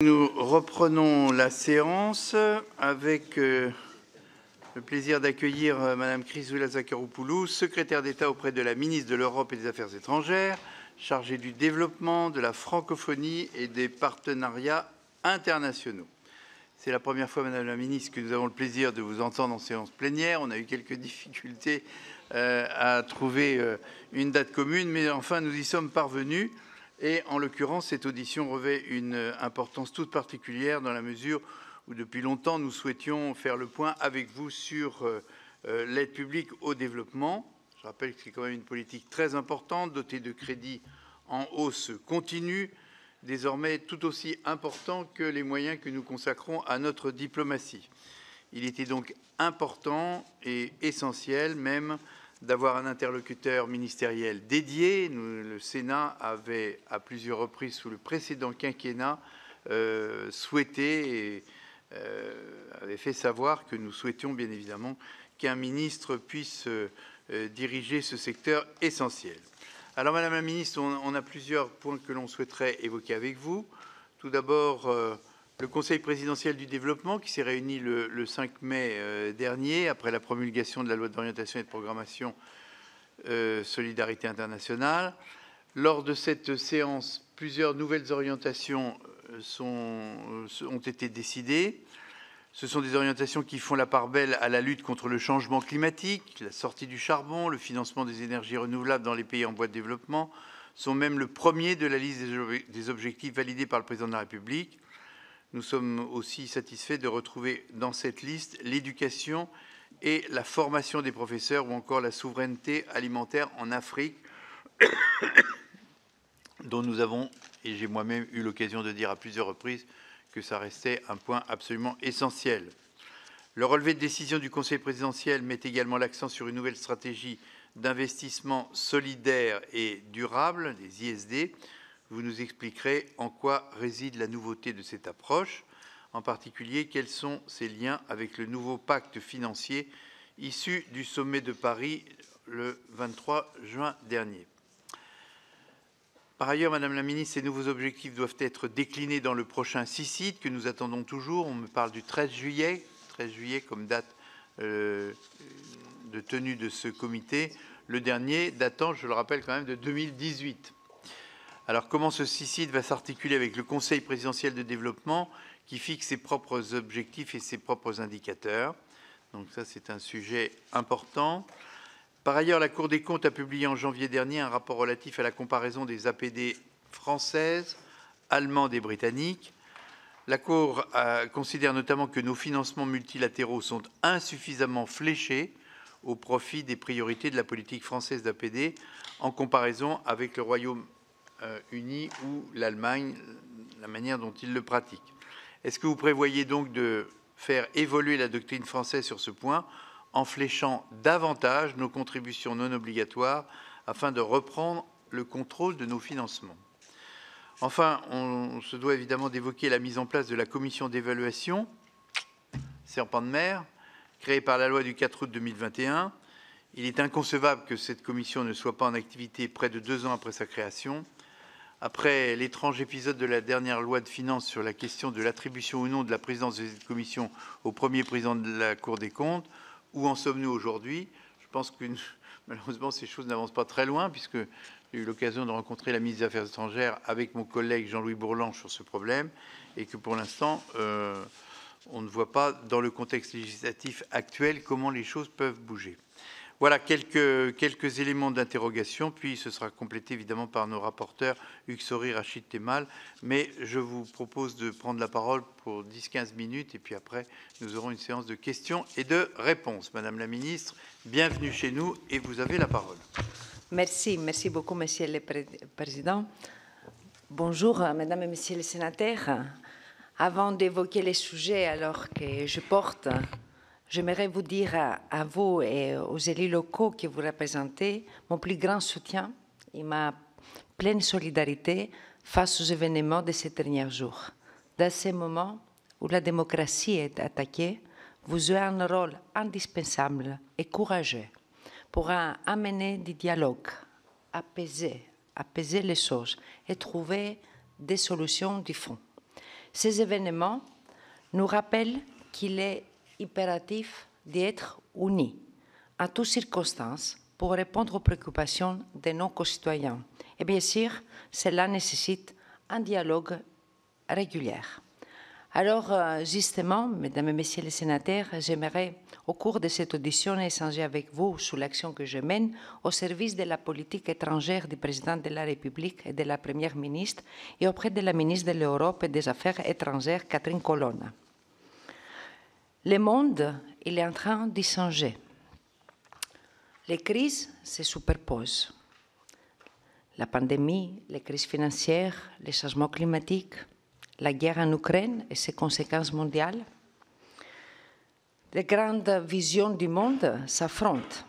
Nous reprenons la séance avec le plaisir d'accueillir Madame Chrysoula Zacharopoulou, secrétaire d'État auprès de la ministre de l'Europe et des Affaires étrangères, chargée du développement, de la francophonie et des partenariats internationaux. C'est la première fois, Madame la ministre, que nous avons le plaisir de vous entendre en séance plénière. On a eu quelques difficultés à trouver une date commune, mais enfin nous y sommes parvenus. Et en l'occurrence, cette audition revêt une importance toute particulière dans la mesure où depuis longtemps nous souhaitions faire le point avec vous sur l'aide publique au développement. Je rappelle que c'est quand même une politique très importante, dotée de crédits en hausse continue, désormais tout aussi important que les moyens que nous consacrons à notre diplomatie. Il était donc important et essentiel même d'avoir un interlocuteur ministériel dédié. Le Sénat avait, à plusieurs reprises sous le précédent quinquennat, souhaité et avait fait savoir que nous souhaitions bien évidemment qu'un ministre puisse diriger ce secteur essentiel. Alors, Madame la Ministre, on a plusieurs points que l'on souhaiterait évoquer avec vous. Tout d'abord, le Conseil présidentiel du développement qui s'est réuni le 5 mai dernier, après la promulgation de la loi d'orientation et de programmation Solidarité internationale. Lors de cette séance, plusieurs nouvelles orientations ont été décidées. Ce sont des orientations qui font la part belle à la lutte contre le changement climatique, la sortie du charbon, le financement des énergies renouvelables dans les pays en voie de développement, sont même le premier de la liste des objectifs validés par le Président de la République. Nous sommes aussi satisfaits de retrouver dans cette liste l'éducation et la formation des professeurs ou encore la souveraineté alimentaire en Afrique, dont nous avons, et j'ai moi-même eu l'occasion de dire à plusieurs reprises, que ça restait un point absolument essentiel. Le relevé de décision du Conseil présidentiel met également l'accent sur une nouvelle stratégie d'investissement solidaire et durable, les ISD. Vous nous expliquerez en quoi réside la nouveauté de cette approche, en particulier quels sont ses liens avec le nouveau pacte financier issu du sommet de Paris le 23 juin dernier. Par ailleurs, Madame la Ministre, ces nouveaux objectifs doivent être déclinés dans le prochain CICID que nous attendons toujours. On me parle du 13 juillet comme date de tenue de ce comité, le dernier datant, je le rappelle quand même, de 2018. Alors, comment ce CICID va s'articuler avec le Conseil présidentiel de développement qui fixe ses propres objectifs et ses propres indicateurs? Donc ça, c'est un sujet important. Par ailleurs, la Cour des comptes a publié en janvier dernier un rapport relatif à la comparaison des APD françaises, allemandes et britanniques. La Cour considère notamment que nos financements multilatéraux sont insuffisamment fléchés au profit des priorités de la politique française d'APD en comparaison avec le Royaume-Uni ou l'Allemagne, la manière dont ils le pratiquent. Est-ce que vous prévoyez donc de faire évoluer la doctrine française sur ce point en fléchant davantage nos contributions non obligatoires afin de reprendre le contrôle de nos financements? Enfin, on se doit évidemment d'évoquer la mise en place de la commission d'évaluation, serpent de mer, créée par la loi du 4 août 2021. Il est inconcevable que cette commission ne soit pas en activité près de 2 ans après sa création. Après l'étrange épisode de la dernière loi de finances sur la question de l'attribution ou non de la présidence de cette commission au premier président de la Cour des comptes, où en sommes-nous aujourd'hui? Je pense que malheureusement ces choses n'avancent pas très loin, puisque j'ai eu l'occasion de rencontrer la ministre des Affaires étrangères avec mon collègue Jean-Louis Bourlange sur ce problème, et que pour l'instant, on ne voit pas dans le contexte législatif actuel comment les choses peuvent bouger. Voilà quelques éléments d'interrogation, puis ce sera complété évidemment par nos rapporteurs Hugues Saury, Rachid Temal, mais je vous propose de prendre la parole pour 10-15 minutes et puis après nous aurons une séance de questions et de réponses. Madame la Ministre, bienvenue chez nous et vous avez la parole. Merci beaucoup Monsieur le Président. Bonjour Mesdames et Messieurs les sénateurs. Avant d'évoquer les sujets alors que je porte, j'aimerais vous dire à vous et aux élus locaux que vous représentez mon plus grand soutien et ma pleine solidarité face aux événements de ces derniers jours. Dans ces moments où la démocratie est attaquée, vous jouez un rôle indispensable et courageux pour amener du dialogue, apaiser les choses et trouver des solutions du fond. Ces événements nous rappellent qu'il est impératif d'être unis à toutes circonstances pour répondre aux préoccupations de nos concitoyens. Et bien sûr, cela nécessite un dialogue régulier. Alors, justement, Mesdames et Messieurs les sénateurs, j'aimerais, au cours de cette audition, échanger avec vous sur l'action que je mène au service de la politique étrangère du Président de la République et de la Première ministre et auprès de la ministre de l'Europe et des Affaires étrangères, Catherine Colonna. Le monde, il est en train de changer. Les crises se superposent. La pandémie, les crises financières, les changements climatiques, la guerre en Ukraine et ses conséquences mondiales. Les grandes visions du monde s'affrontent.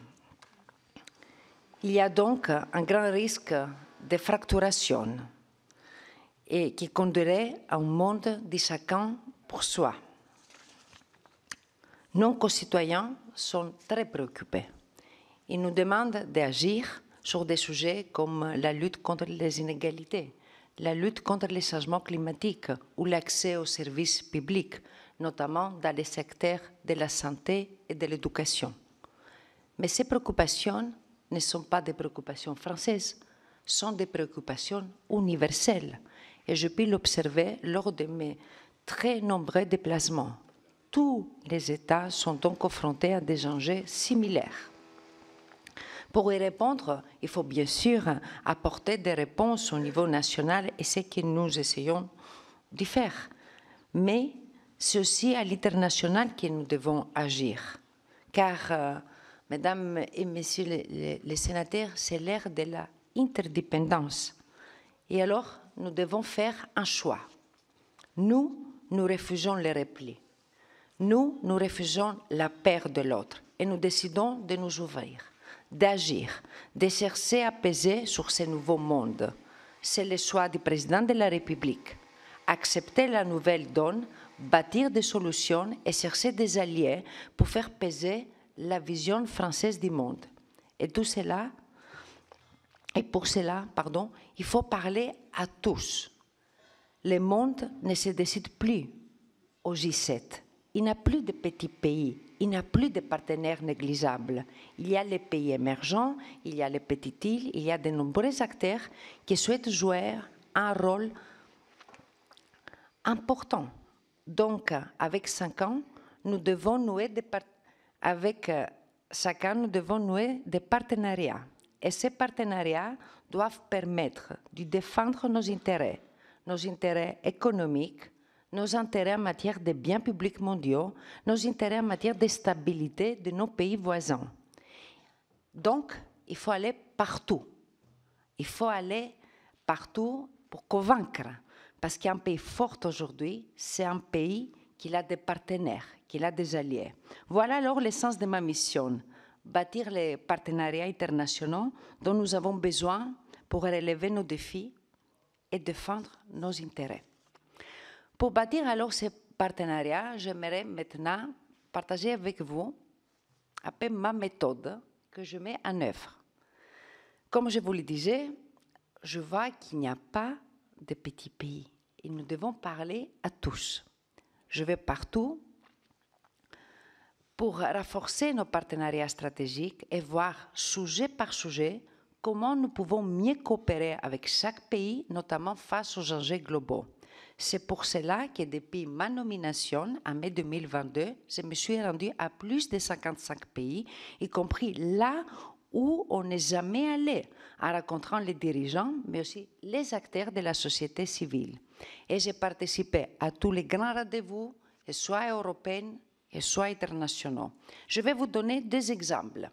Il y a donc un grand risque de fracturation et qui conduirait à un monde de chacun pour soi. Nos concitoyens sont très préoccupés. Ils nous demandent d'agir sur des sujets comme la lutte contre les inégalités, la lutte contre les changements climatiques ou l'accès aux services publics, notamment dans les secteurs de la santé et de l'éducation. Mais ces préoccupations ne sont pas des préoccupations françaises, sont des préoccupations universelles. Et je peux l'observer lors de mes très nombreux déplacements. Tous les États sont donc confrontés à des enjeux similaires. Pour y répondre, il faut bien sûr apporter des réponses au niveau national et c'est ce que nous essayons de faire. Mais c'est aussi à l'international que nous devons agir. Car, Mesdames et Messieurs les sénateurs, c'est l'ère de l'interdépendance. Et alors, nous devons faire un choix. Nous refusons le repli. Nous refusons la peur de l'autre et nous décidons de nous ouvrir, d'agir, de chercher à peser sur ce nouveau monde. C'est le choix du président de la République. Accepter la nouvelle donne, bâtir des solutions et chercher des alliés pour faire peser la vision française du monde. Et pour cela, il faut parler à tous. Le monde ne se décide plus au G7. Il n'y a plus de petits pays, il n'y a plus de partenaires négligeables. Il y a les pays émergents, il y a les petites îles, il y a de nombreux acteurs qui souhaitent jouer un rôle important. Donc, avec chacun, nous devons nouer des partenariats. Et ces partenariats doivent permettre de défendre nos intérêts économiques, nos intérêts en matière de biens publics mondiaux, nos intérêts en matière de stabilité de nos pays voisins. Donc, il faut aller partout. Il faut aller partout pour convaincre. Parce qu'un pays fort aujourd'hui, c'est un pays qui a des partenaires, qui a des alliés. Voilà alors l'essence de ma mission, bâtir les partenariats internationaux dont nous avons besoin pour relever nos défis et défendre nos intérêts. Pour bâtir alors ces partenariats, j'aimerais maintenant partager avec vous un peu ma méthode que je mets en œuvre. Comme je vous le disais, je vois qu'il n'y a pas de petits pays et nous devons parler à tous. Je vais partout pour renforcer nos partenariats stratégiques et voir sujet par sujet comment nous pouvons mieux coopérer avec chaque pays, notamment face aux enjeux globaux. C'est pour cela que depuis ma nomination en mai 2022, je me suis rendue à plus de 55 pays, y compris là où on n'est jamais allé, en rencontrant les dirigeants, mais aussi les acteurs de la société civile. Et j'ai participé à tous les grands rendez-vous, soit européens et soit internationaux. Je vais vous donner deux exemples.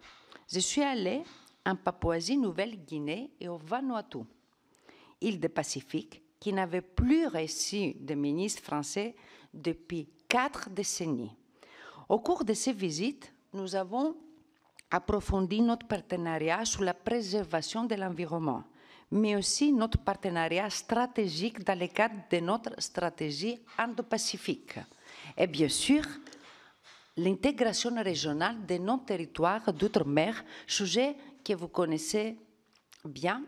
Je suis allée en Papouasie-Nouvelle-Guinée et au Vanuatu, île du Pacifique, qui n'avait plus reçu de ministre français depuis 4 décennies. Au cours de ces visites, nous avons approfondi notre partenariat sur la préservation de l'environnement, mais aussi notre partenariat stratégique dans le cadre de notre stratégie Indo-Pacifique. Et bien sûr, l'intégration régionale de nos territoires d'outre-mer, sujet que vous connaissez bien,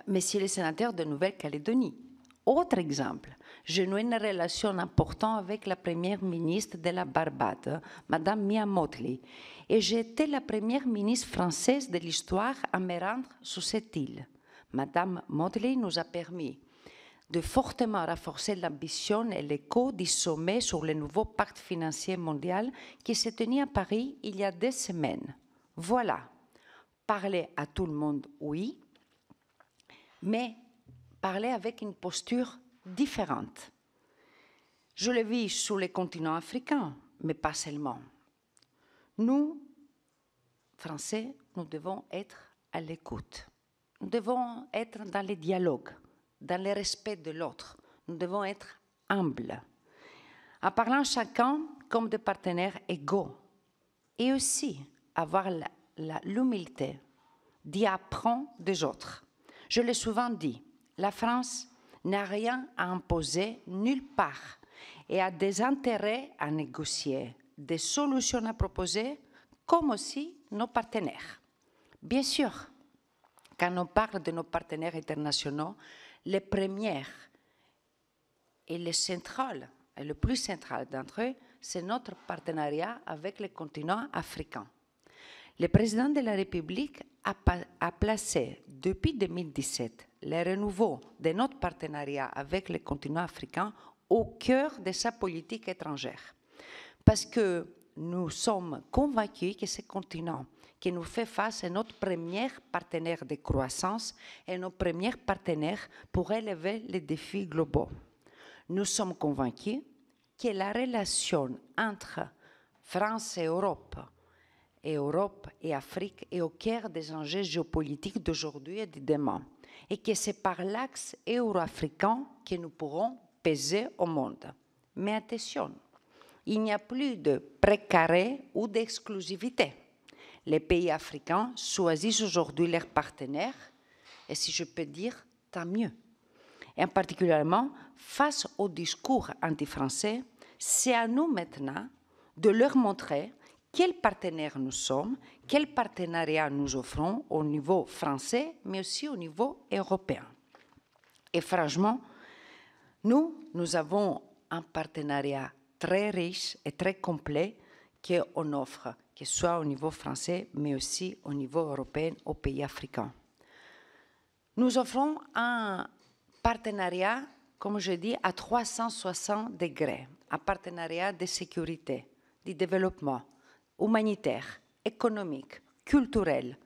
Messieurs les sénateurs de Nouvelle-Calédonie. Autre exemple, j'ai noué une relation importante avec la première ministre de la Barbade, Madame Mia Mottley, et j'ai été la première ministre française de l'histoire à me rendre sur cette île. Madame Mottley nous a permis de fortement renforcer l'ambition et l'écho du sommet sur le nouveau pacte financier mondial qui s'est tenu à Paris il y a 2 semaines. Voilà, parler à tout le monde, oui, mais parler avec une posture différente. Je le vis sur le continent africain, mais pas seulement. Nous, Français, nous devons être à l'écoute. Nous devons être dans les dialogues, dans le respect de l'autre. Nous devons être humbles, en parlant chacun comme des partenaires égaux, et aussi avoir l'humilité d'y apprendre des autres. Je l'ai souvent dit, la France n'a rien à imposer nulle part et a des intérêts à négocier, des solutions à proposer, comme aussi nos partenaires. Bien sûr, quand on parle de nos partenaires internationaux, les premiers et les centrales, et le plus central d'entre eux, c'est notre partenariat avec le continent africain. Le président de la République a placé depuis 2017 le renouveau de notre partenariat avec le continent africain au cœur de sa politique étrangère. Parce que nous sommes convaincus que ce continent qui nous fait face est notre premier partenaire de croissance et notre premier partenaire pour élever les défis globaux. Nous sommes convaincus que la relation entre France et Europe et Afrique est au cœur des enjeux géopolitiques d'aujourd'hui et de demain, et que c'est par l'axe euro-africain que nous pourrons peser au monde. Mais attention, il n'y a plus de précaré ou d'exclusivité. Les pays africains choisissent aujourd'hui leurs partenaires, et si je peux dire, tant mieux. Et particulièrement, face au discours anti-français, c'est à nous maintenant de leur montrer quels partenaires nous sommes, quel partenariat nous offrons au niveau français, mais aussi au niveau européen. Et franchement, nous avons un partenariat très riche et très complet qu'on offre, que ce soit au niveau français, mais aussi au niveau européen, aux pays africains. Nous offrons un partenariat, comme je dis, à 360 degrés, un partenariat de sécurité, de développement, humanitaire, économique, culturel.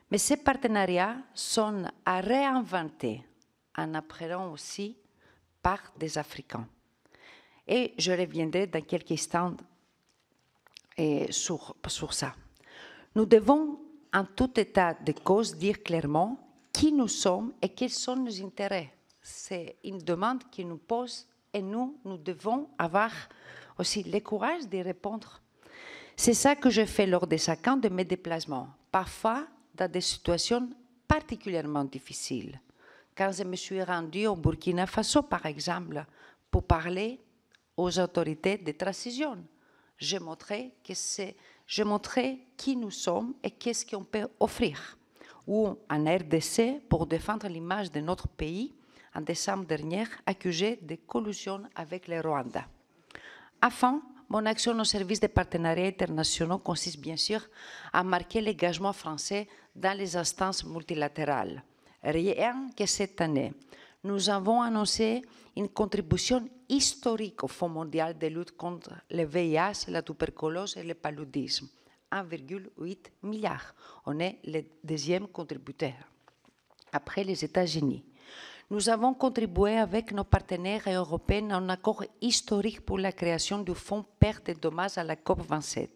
Mais ces partenariats sont à réinventer en apprenant aussi par des Africains. Et je reviendrai dans quelques instants sur ça. Nous devons, en tout état de cause, dire clairement qui nous sommes et quels sont nos intérêts. C'est une demande qui nous pose et nous devons avoir aussi le courage d'y répondre. C'est ça que je fais lors de chacun de mes déplacements, parfois dans des situations particulièrement difficiles. Quand je me suis rendue au Burkina Faso, par exemple, pour parler aux autorités de transition, je montrais qui nous sommes et qu'est-ce qu'on peut offrir. Ou en RDC, pour défendre l'image de notre pays, en décembre dernier, accusé de collusion avec le Rwanda. Enfin, mon action au service des partenariats internationaux consiste bien sûr à marquer l'engagement français dans les instances multilatérales. Rien que cette année, nous avons annoncé une contribution historique au Fonds mondial de lutte contre le VIH, la tuberculose et le paludisme. 1,8 milliard. On est le deuxième contributeur, après les États-Unis. Nous avons contribué avec nos partenaires européens à un accord historique pour la création du Fonds pertes et dommages à la COP27.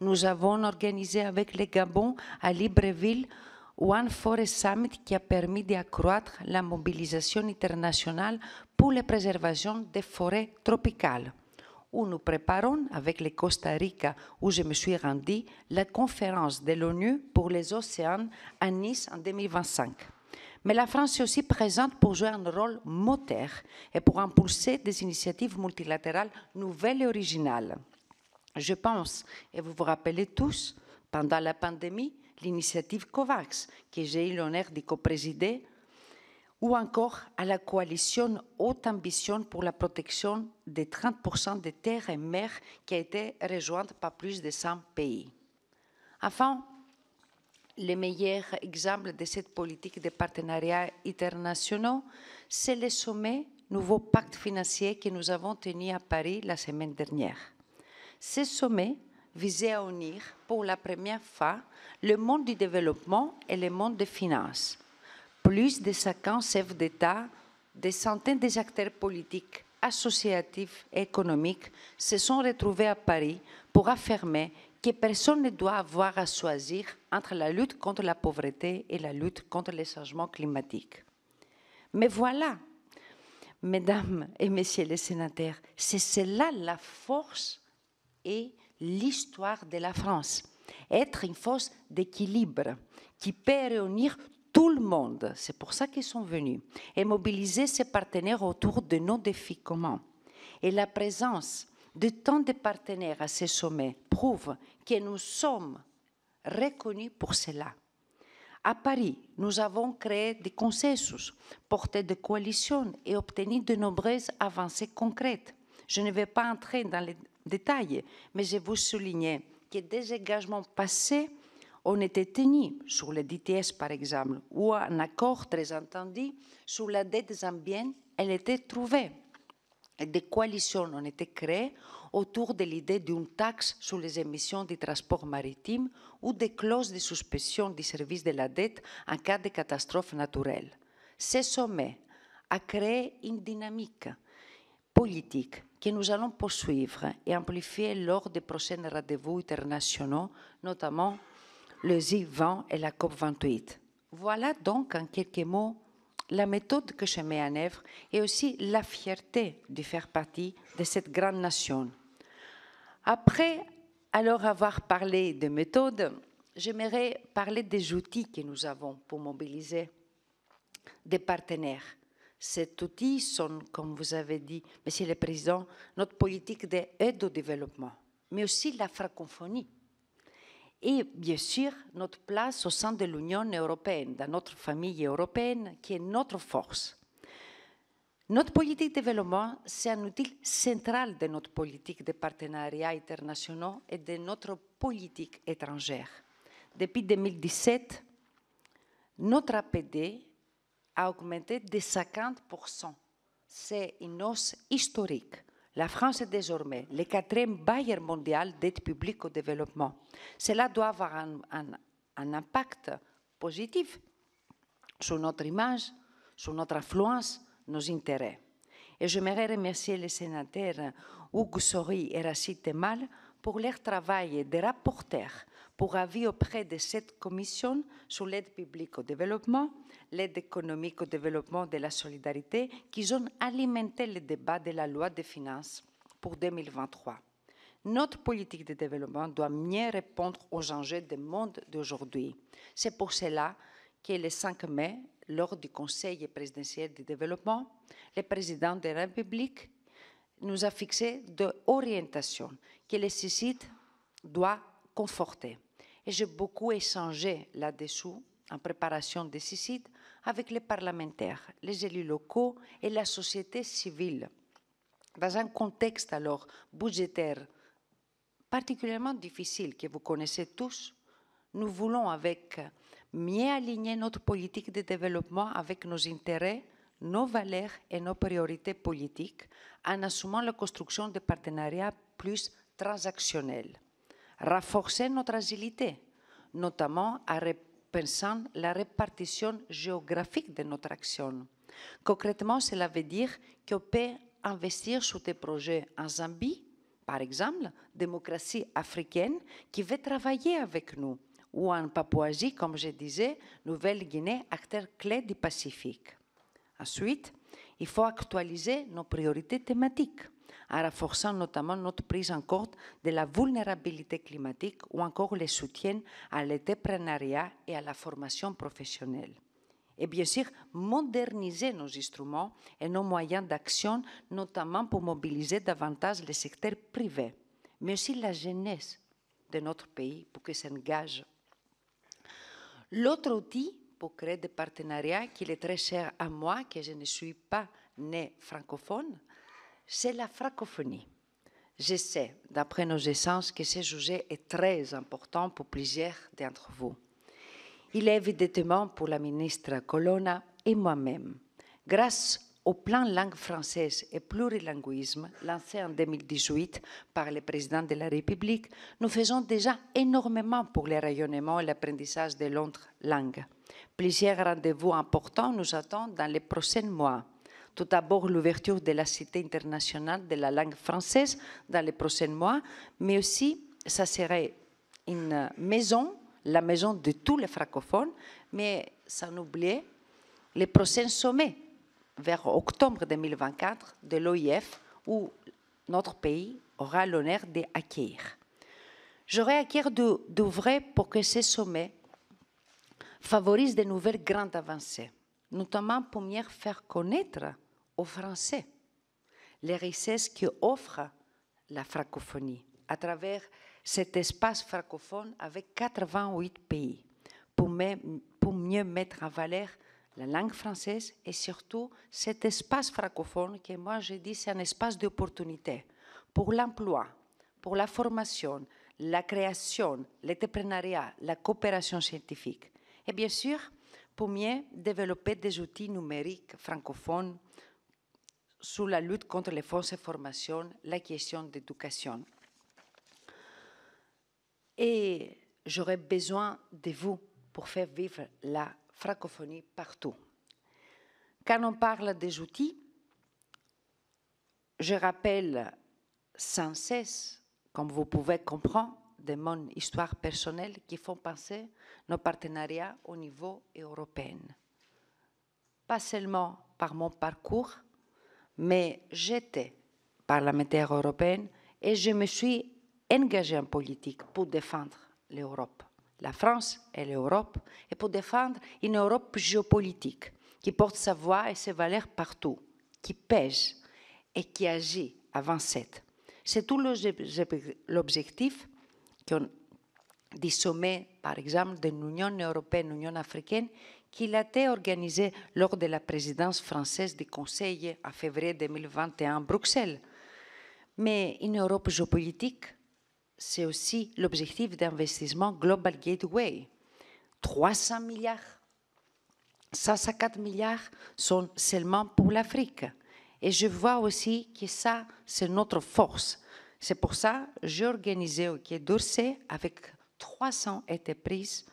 Nous avons organisé avec le Gabon à Libreville One Forest Summit qui a permis d'accroître la mobilisation internationale pour la préservation des forêts tropicales, où nous préparons, avec le Costa Rica, où je me suis rendue, la conférence de l'ONU pour les océans à Nice en 2025. Mais la France est aussi présente pour jouer un rôle moteur et pour impulser des initiatives multilatérales nouvelles et originales. Je pense, et vous vous rappelez tous, pendant la pandémie, l'initiative COVAX, que j'ai eu l'honneur de coprésider, ou encore à la coalition Haute Ambition pour la protection des 30% des terres et mers qui a été rejointe par plus de 100 pays. Enfin, le meilleur exemple de cette politique de partenariats internationaux, c'est le sommet Nouveau Pacte financier que nous avons tenu à Paris la semaine dernière. Ce sommet visait à unir pour la première fois le monde du développement et le monde des finances. Plus de 50 chefs d'État, des centaines d'acteurs politiques, associatifs et économiques se sont retrouvés à Paris pour affirmer que personne ne doit avoir à choisir entre la lutte contre la pauvreté et la lutte contre les changements climatiques. Mais voilà, mesdames et messieurs les sénateurs, c'est cela la force et l'histoire de la France. Être une force d'équilibre qui peut réunir tout le monde, c'est pour ça qu'ils sont venus, et mobiliser ses partenaires autour de nos défis communs. Et la présence de tant de partenaires à ces sommets prouve que nous sommes reconnus pour cela. À Paris, nous avons créé des consensus, porté des coalitions et obtenu de nombreuses avancées concrètes. Je ne vais pas entrer dans les détails, mais je vous souligne que des engagements passés ont été tenus sur le DTS, par exemple, ou un accord très entendu sur la dette zambienne, elle était trouvée. Et des coalitions ont été créées autour de l'idée d'une taxe sur les émissions du transport maritime ou des clauses de suspension du service de la dette en cas de catastrophe naturelle. Ce sommet a créé une dynamique politique que nous allons poursuivre et amplifier lors des prochains rendez-vous internationaux, notamment le G20 et la COP28. Voilà donc en quelques mots la méthode que je mets en œuvre et aussi la fierté de faire partie de cette grande nation. Après alors avoir parlé de méthode, j'aimerais parler des outils que nous avons pour mobiliser des partenaires. Cet outil sont, comme vous avez dit, Monsieur le Président, notre politique d'aide au développement, mais aussi la francophonie. Et bien sûr, notre place au sein de l'Union européenne, dans notre famille européenne, qui est notre force. Notre politique de développement, c'est un outil central de notre politique de partenariats internationaux et de notre politique étrangère. Depuis 2017, notre APD a augmenté de 50%. C'est une hausse historique. La France est désormais le 4e bailleur mondial d'aide publique au développement. Cela doit avoir un impact positif sur notre image, sur notre influence, nos intérêts. Et j'aimerais remercier les sénateurs Hugues Saury et Rachid Temal pour leur travail de rapporteurs pour avis auprès de cette commission sur l'aide publique au développement, l'aide économique au développement de la solidarité, qui ont alimenté le débat de la loi des finances pour 2023. Notre politique de développement doit mieux répondre aux enjeux du monde d'aujourd'hui. C'est pour cela que le 5 mai, lors du Conseil présidentiel du développement, le président de la République nous a fixé des orientations que le CICID doit conforter. Et j'ai beaucoup échangé là-dessous, en préparation des CICID, avec les parlementaires, les élus locaux et la société civile. Dans un contexte alors budgétaire particulièrement difficile que vous connaissez tous, nous voulons mieux aligner notre politique de développement avec nos intérêts, nos valeurs et nos priorités politiques en assumant la construction de partenariats plus transactionnels. Renforcer notre agilité, notamment en repensant la répartition géographique de notre action. Concrètement, cela veut dire qu'on peut investir sur des projets en Zambie, par exemple, démocratie africaine, qui veut travailler avec nous, ou en Papouasie, comme je disais, Nouvelle-Guinée, acteur clé du Pacifique. Ensuite, il faut actualiser nos priorités thématiques, en renforçant notamment notre prise en compte de la vulnérabilité climatique ou encore le soutien à l'entrepreneuriat et à la formation professionnelle. Et bien sûr, moderniser nos instruments et nos moyens d'action, notamment pour mobiliser davantage le secteur privé, mais aussi la jeunesse de notre pays pour que s'engage. L'autre outil pour créer des partenariats qui est très cher à moi, que je ne suis pas née francophone, c'est la francophonie. Je sais, d'après nos échanges, que ce sujet est très important pour plusieurs d'entre vous. Il est évidemment pour la ministre Colonna et moi-même. Grâce au plan langue française et plurilinguisme lancé en 2018 par le président de la République, nous faisons déjà énormément pour le rayonnement et l'apprentissage de l'autre langue. Plusieurs rendez-vous importants nous attendent dans les prochains mois. Tout d'abord, l'ouverture de la Cité internationale de la langue française dans les prochains mois, mais aussi, ça serait une maison, la maison de tous les francophones, mais sans oublier les prochains sommets vers octobre 2024 de l'OIF, où notre pays aura l'honneur d'accueillir. J'aurai à cœur d'œuvrer pour que ces sommets favorisent de nouvelles grandes avancées, notamment pour mieux faire connaître aux Français les richesses qu'offre la francophonie à travers cet espace francophone avec 88 pays, pour mieux mettre en valeur la langue française et surtout cet espace francophone que moi je dis c'est un espace d'opportunité pour l'emploi, pour la formation, la création, l'entrepreneuriat, la coopération scientifique et bien sûr pour mieux développer des outils numériques francophones sous la lutte contre les fausses informations, la question d'éducation. Et j'aurais besoin de vous pour faire vivre la francophonie partout. Quand on parle des outils, je rappelle sans cesse, comme vous pouvez comprendre, de mon histoire personnelle qui font penser nos partenariats au niveau européen. Pas seulement par mon parcours, mais j'étais parlementaire européenne et je me suis engagée en politique pour défendre l'Europe, la France et l'Europe, et pour défendre une Europe géopolitique qui porte sa voix et ses valeurs partout, qui pèse et qui agit à 27. C'est tout l'objectif du sommet, par exemple, de l'Union européenne, l'Union africaine, qui a été organisé lors de la présidence française du Conseil en février 2021 à Bruxelles. Mais une Europe géopolitique, c'est aussi l'objectif d'investissement Global Gateway. 300 milliards, 150 milliards sont seulement pour l'Afrique. Et je vois aussi que ça, c'est notre force. C'est pour ça que j'ai organisé au Quai d'Orsay avec 300 entreprises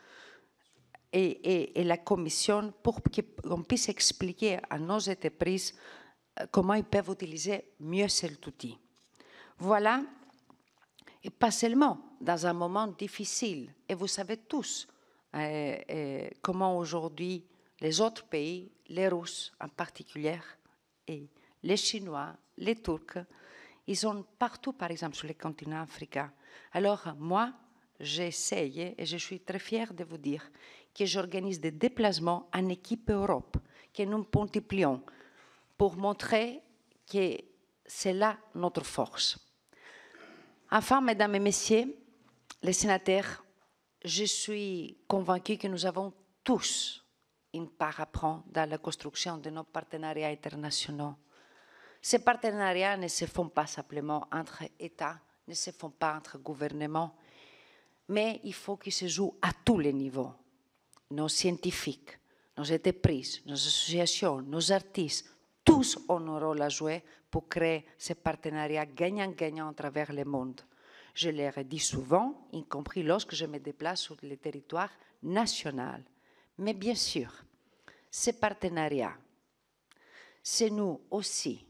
et la commission pour qu'on puisse expliquer à nos entreprises comment ils peuvent utiliser mieux cet outil. Voilà, et pas seulement dans un moment difficile. Et vous savez tous comment aujourd'hui les autres pays, les Russes en particulier, et les Chinois, les Turcs, ils sont partout, par exemple, sur le continent africain. Alors, moi, j'essaye et je suis très fière de vous dire que j'organise des déplacements en équipe Europe, que nous multiplions pour montrer que c'est là notre force. Enfin, mesdames et messieurs, les sénateurs, je suis convaincue que nous avons tous une part à prendre dans la construction de nos partenariats internationaux. Ces partenariats ne se font pas simplement entre États, ne se font pas entre gouvernements, mais il faut qu'ils se jouent à tous les niveaux. Nos scientifiques, nos entreprises, nos associations, nos artistes, tous ont un rôle à jouer pour créer ces partenariats gagnant-gagnant à travers le monde. Je leur ai dit souvent, y compris lorsque je me déplace sur le territoire national. Mais bien sûr, ces partenariats, c'est nous aussi,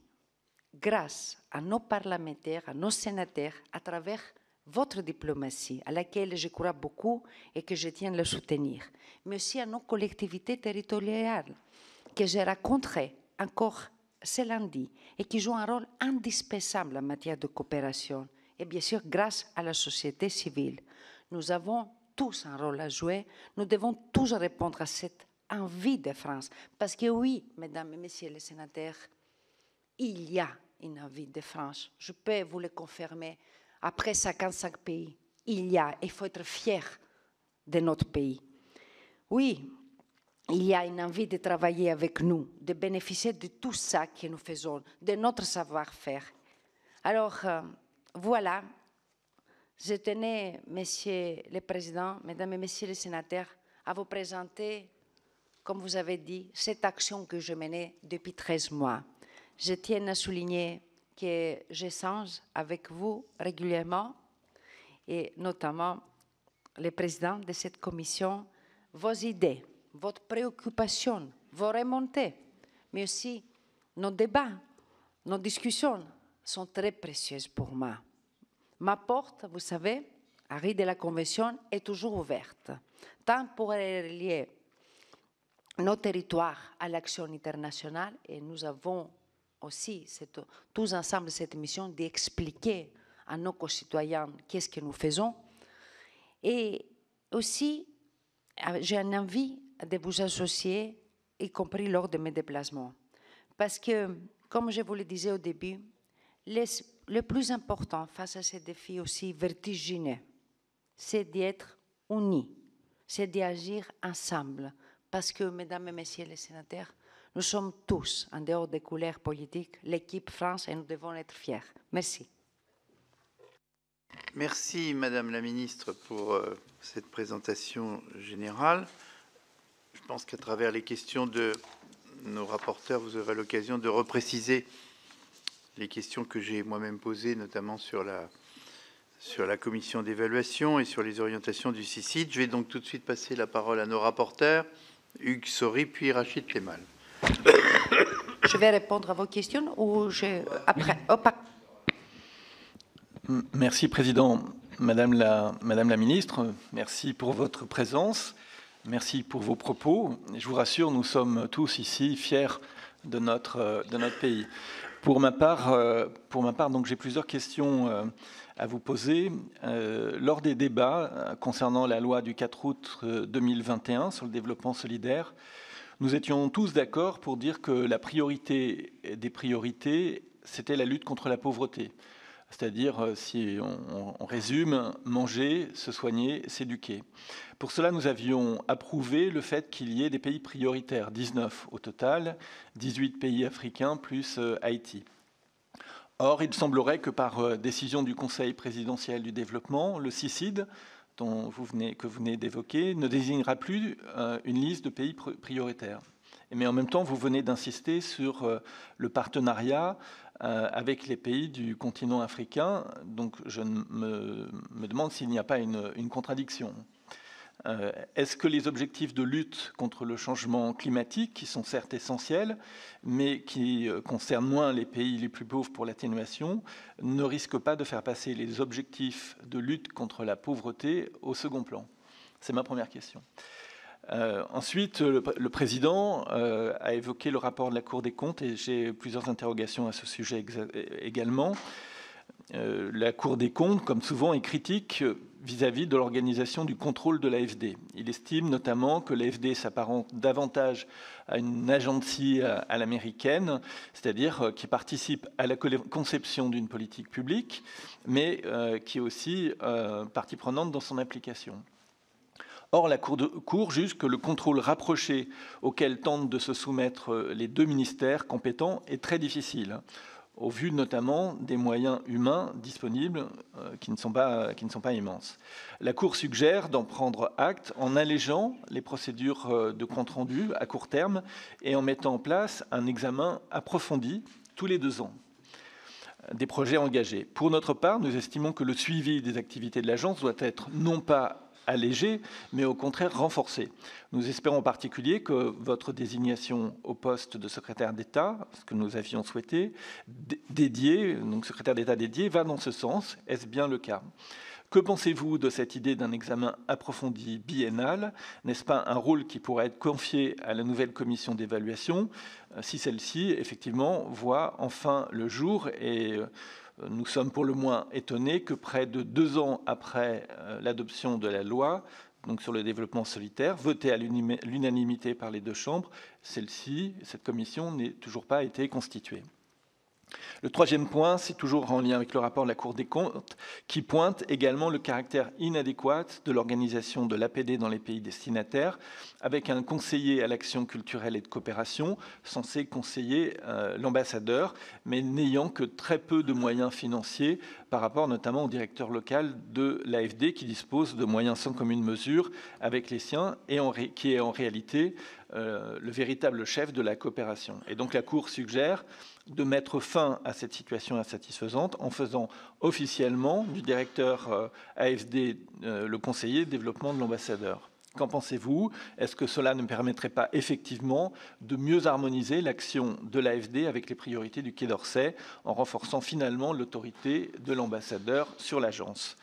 grâce à nos parlementaires, à nos sénateurs, à travers votre diplomatie, à laquelle je crois beaucoup et que je tiens à le soutenir, mais aussi à nos collectivités territoriales que j'ai rencontrées encore ce lundi et qui jouent un rôle indispensable en matière de coopération. Et bien sûr, grâce à la société civile, nous avons tous un rôle à jouer. Nous devons tous répondre à cette envie de France. Parce que oui, mesdames et messieurs les sénateurs, il y a une envie de France. Je peux vous le confirmer. Après 55 pays, il faut être fier de notre pays. Oui, il y a une envie de travailler avec nous, de bénéficier de tout ça que nous faisons, de notre savoir-faire. Alors, voilà, je tenais, Monsieur le Président, Mesdames et Messieurs les sénateurs, à vous présenter, comme vous avez dit, cette action que je menais depuis 13 mois. Je tiens à souligner que j'échange avec vous régulièrement, et notamment le président de cette commission, vos idées, votre préoccupation, vos remontées, mais aussi nos débats, nos discussions sont très précieuses pour moi. Ma porte, vous savez, à rue de la Convention, est toujours ouverte, tant pour relier nos territoires à l'action internationale, et nous avons aussi tous ensemble cette mission d'expliquer à nos concitoyens qu'est-ce que nous faisons. Et aussi, j'ai une envie de vous associer, y compris lors de mes déplacements. Parce que, comme je vous le disais au début, le plus important face à ces défis aussi vertigineux, c'est d'être unis, c'est d'agir ensemble. Parce que, mesdames et messieurs les sénateurs, nous sommes tous, en dehors des couleurs politiques, l'équipe France, et nous devons être fiers. Merci. Merci, Madame la Ministre, pour cette présentation générale. Je pense qu'à travers les questions de nos rapporteurs, vous aurez l'occasion de repréciser les questions que j'ai moi-même posées, notamment sur la commission d'évaluation et sur les orientations du CICID. Je vais donc tout de suite passer la parole à nos rapporteurs, Hugues Saury, puis Rachid Temal. Je vais répondre à vos questions ou après. Merci, Président. Madame la Ministre, merci pour votre présence, merci pour vos propos. Je vous rassure, nous sommes tous ici fiers de notre pays. Pour ma part, donc j'ai plusieurs questions à vous poser. Lors des débats concernant la loi du 4 août 2021 sur le développement solidaire, nous étions tous d'accord pour dire que la priorité des priorités, c'était la lutte contre la pauvreté. C'est-à-dire, si on résume, manger, se soigner, s'éduquer. Pour cela, nous avions approuvé le fait qu'il y ait des pays prioritaires, 19 au total, 18 pays africains plus Haïti. Or, il semblerait que par décision du Conseil présidentiel du développement, le CICID, que vous venez d'évoquer, ne désignera plus une liste de pays prioritaires. Mais en même temps, vous venez d'insister sur le partenariat avec les pays du continent africain. Donc, je me demande s'il n'y a pas une contradiction. Est-ce que les objectifs de lutte contre le changement climatique, qui sont certes essentiels, mais qui concernent moins les pays les plus pauvres pour l'atténuation, ne risquent pas de faire passer les objectifs de lutte contre la pauvreté au second plan? C'est ma première question. Ensuite, le Président a évoqué le rapport de la Cour des comptes et j'ai plusieurs interrogations à ce sujet également. La Cour des comptes, comme souvent, est critique vis-à-vis de l'organisation du contrôle de l'AFD. Il estime notamment que l'AFD s'apparente davantage à une agency à l'américaine, c'est-à-dire qui participe à la conception d'une politique publique, mais qui est aussi partie prenante dans son application. Or, la Cour juge que le contrôle rapproché auquel tentent de se soumettre les deux ministères compétents est très difficile, au vu notamment des moyens humains disponibles qui ne sont pas immenses. La Cour suggère d'en prendre acte en allégeant les procédures de compte-rendu à court terme et en mettant en place un examen approfondi tous les 2 ans des projets engagés. Pour notre part, nous estimons que le suivi des activités de l'agence doit être non pas allégé, mais au contraire renforcé. Nous espérons en particulier que votre désignation au poste de secrétaire d'État, ce que nous avions souhaité, dédié, donc secrétaire d'État dédié, va dans ce sens. Est-ce bien le cas? Que pensez-vous de cette idée d'un examen approfondi biennal? N'est-ce pas un rôle qui pourrait être confié à la nouvelle commission d'évaluation, si celle-ci, effectivement, voit enfin le jour? Et nous sommes pour le moins étonnés que près de 2 ans après l'adoption de la loi donc sur le développement solitaire, votée à l'unanimité par les 2 chambres, cette commission n'ait toujours pas été constituée. Le troisième point, c'est toujours en lien avec le rapport de la Cour des comptes, qui pointe également le caractère inadéquat de l'organisation de l'APD dans les pays destinataires, avec un conseiller à l'action culturelle et de coopération censé conseiller l'ambassadeur, mais n'ayant que très peu de moyens financiers par rapport notamment au directeur local de l'AFD, qui dispose de moyens sans commune mesure avec les siens et qui est en réalité le véritable chef de la coopération. Et donc la Cour suggère de mettre fin à cette situation insatisfaisante en faisant officiellement du directeur AFD le conseiller de développement de l'ambassadeur. Qu'en pensez-vous? Est-ce que cela ne permettrait pas effectivement de mieux harmoniser l'action de l'AFD avec les priorités du Quai d'Orsay en renforçant finalement l'autorité de l'ambassadeur sur l'agence?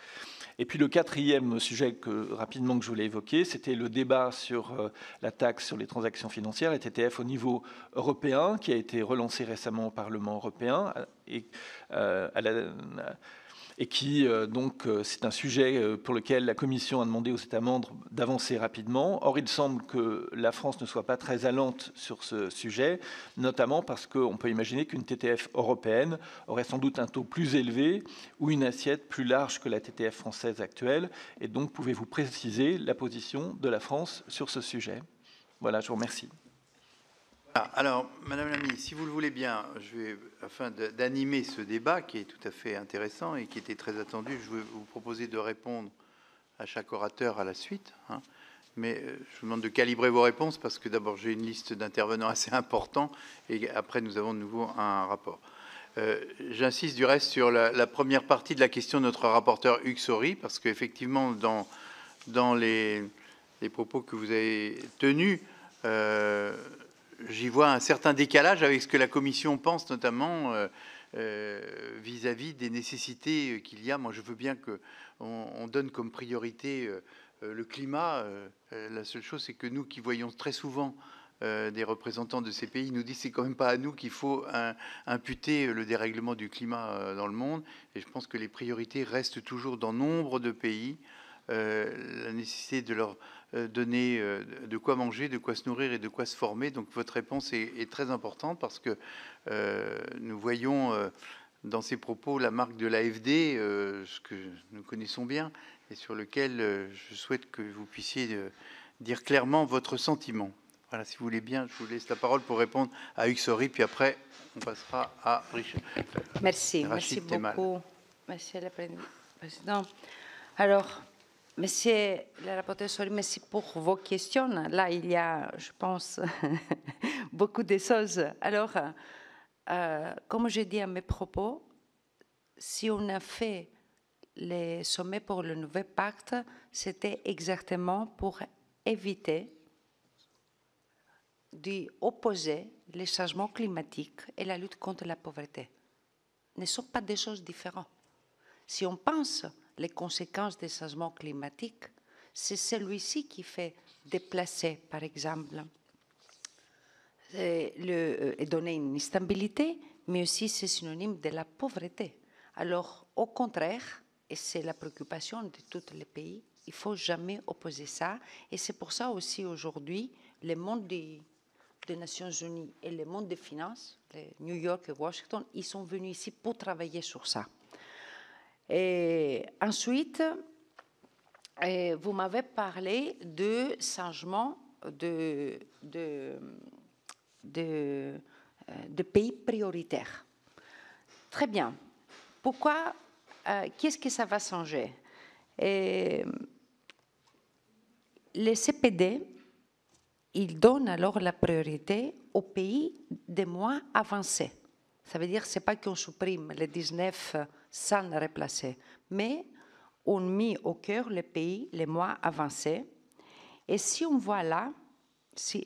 Et puis le quatrième sujet rapidement que je voulais évoquer, c'était le débat sur la taxe sur les transactions financières, la TTF au niveau européen, qui a été relancé récemment au Parlement européen et qui, donc, c'est un sujet pour lequel la Commission a demandé aux États membres d'avancer rapidement. Or, il semble que la France ne soit pas très allante sur ce sujet, notamment parce qu'on peut imaginer qu'une TTF européenne aurait sans doute un taux plus élevé ou une assiette plus large que la TTF française actuelle. Et donc, pouvez-vous préciser la position de la France sur ce sujet? Voilà, je vous remercie. Alors, Madame la Ministre, si vous le voulez bien, afin d'animer ce débat qui est tout à fait intéressant et qui était très attendu, je vais vous proposer de répondre à chaque orateur à la suite. Mais je vous demande de calibrer vos réponses parce que d'abord j'ai une liste d'intervenants assez important et après nous avons de nouveau un rapport. J'insiste du reste sur la première partie de la question de notre rapporteur Hugues Saury parce qu'effectivement dans les propos que vous avez tenus, j'y vois un certain décalage avec ce que la Commission pense, notamment vis-à-vis des nécessités qu'il y a. Moi, je veux bien qu'on donne comme priorité le climat. La seule chose, c'est que nous qui voyons très souvent des représentants de ces pays nous disent que c'est quand même pas à nous qu'il faut imputer le dérèglement du climat dans le monde. Et je pense que les priorités restent toujours dans nombre de pays. La nécessité de leur donner de quoi manger, de quoi se nourrir et de quoi se former. Donc votre réponse est très importante parce que nous voyons dans ces propos la marque de l'AFD, ce que nous connaissons bien et sur lequel je souhaite que vous puissiez dire clairement votre sentiment. Voilà, si vous voulez bien, je vous laisse la parole pour répondre à Hugues Saury, puis après on passera à Richard. Merci beaucoup, Monsieur le Président. Alors, Monsieur le rapporteur Saury, merci pour vos questions. Là, il y a, je pense, beaucoup de choses. Alors, comme je dis à mes propos, si on a fait les sommets pour le nouveau pacte, c'était exactement pour éviter d'opposer les changements climatiques et la lutte contre la pauvreté. Ne sont pas des choses différentes. Si on pense les conséquences des changements climatiques, c'est celui-ci qui fait déplacer, par exemple, et donner une stabilité, mais aussi c'est synonyme de la pauvreté. Alors, au contraire, et c'est la préoccupation de tous les pays, il ne faut jamais opposer ça. Et c'est pour ça aussi aujourd'hui, le monde des Nations Unies et le monde des finances, New York et Washington, ils sont venus ici pour travailler sur ça. Et ensuite, vous m'avez parlé de changement de pays prioritaires. Très bien. Pourquoi? Qu'est-ce que ça va changer? Les CPD, ils donnent alors la priorité aux pays des moins avancés. Ça veut dire que ce n'est pas qu'on supprime les 19 sans les remplacer, mais on met au cœur les pays les moins avancés. Et si on voit là, si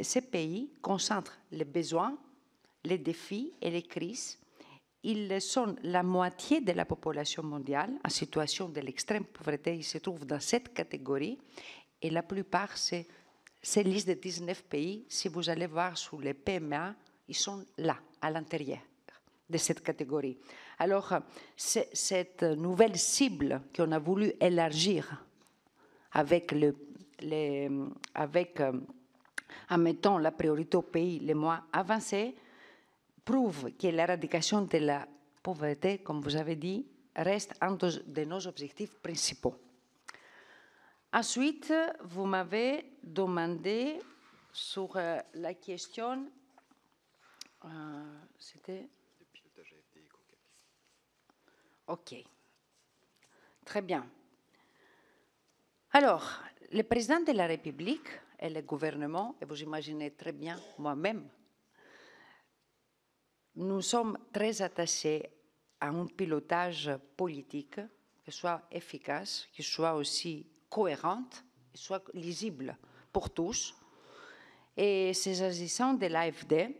ces pays concentrent les besoins, les défis et les crises, ils sont la moitié de la population mondiale en situation de l'extrême pauvreté. Ils se trouvent dans cette catégorie et la plupart, c'est ces listes de 19 pays. Si vous allez voir sur les PMA, ils sont là, à l'intérieur de cette catégorie. Alors, cette nouvelle cible qu'on a voulu élargir avec, en mettant la priorité aux pays les moins avancés, prouve que l'éradication de la pauvreté, comme vous avez dit, reste un de nos objectifs principaux. Ensuite, vous m'avez demandé sur la question, c'était... Le pilotage AFD et COCAC. OK. Très bien. Alors, le président de la République et le gouvernement, et vous imaginez très bien moi-même, nous sommes très attachés à un pilotage politique qui soit efficace, qui soit aussi cohérente, qui soit lisible pour tous. Et s'agissant de l'AFD,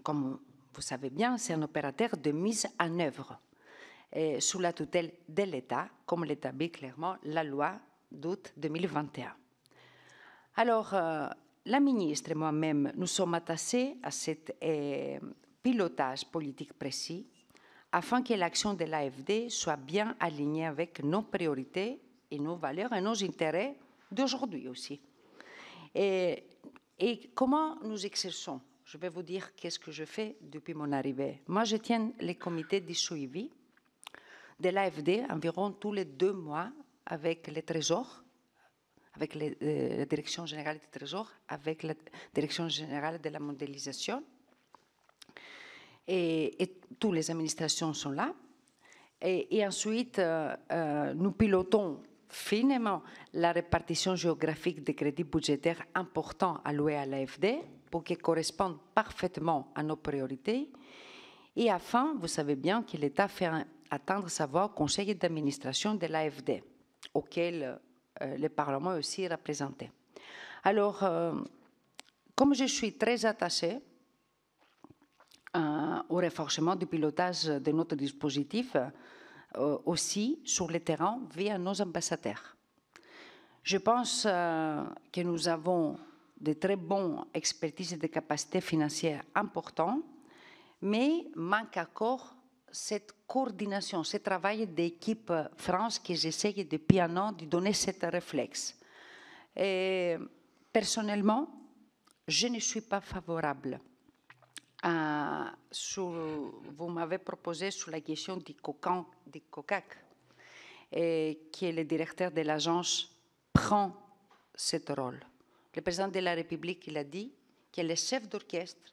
comme vous savez bien, c'est un opérateur de mise en œuvre sous la tutelle de l'État, comme l'établit clairement la loi d'août 2021. Alors, la ministre et moi-même, nous sommes attachés à ce pilotage politique précis afin que l'action de l'AFD soit bien alignée avec nos priorités et nos valeurs et nos intérêts d'aujourd'hui aussi. Et comment nous exerçons? Je vais vous dire qu'est-ce que je fais depuis mon arrivée. Moi, je tiens les comités de suivi de l'AFD environ tous les 2 mois avec les trésors, avec la Direction générale du Trésor, avec la Direction générale de la mondialisation. Et toutes les administrations sont là. Et ensuite, nous pilotons finement la répartition géographique des crédits budgétaires importants alloués à l'AFD pour qu'ils correspondent parfaitement à nos priorités. Et enfin, vous savez bien que l'État fait attendre sa voix au conseil d'administration de l'AFD, auquel le Parlement est aussi représenté. Alors, comme je suis très attachée au renforcement du pilotage de notre dispositif, aussi sur le terrain via nos ambassadeurs. Je pense que nous avons de très bonnes expertises et des capacités financières importantes, mais manque encore cette coordination, ce travail d'équipe France que j'essaye depuis un an de donner cet réflexe. Et personnellement, je ne suis pas favorable vous m'avez proposé sur la question du COCAC, et qui est le directeur de l'agence, prend ce rôle. Le président de la République il a dit que le chef d'orchestre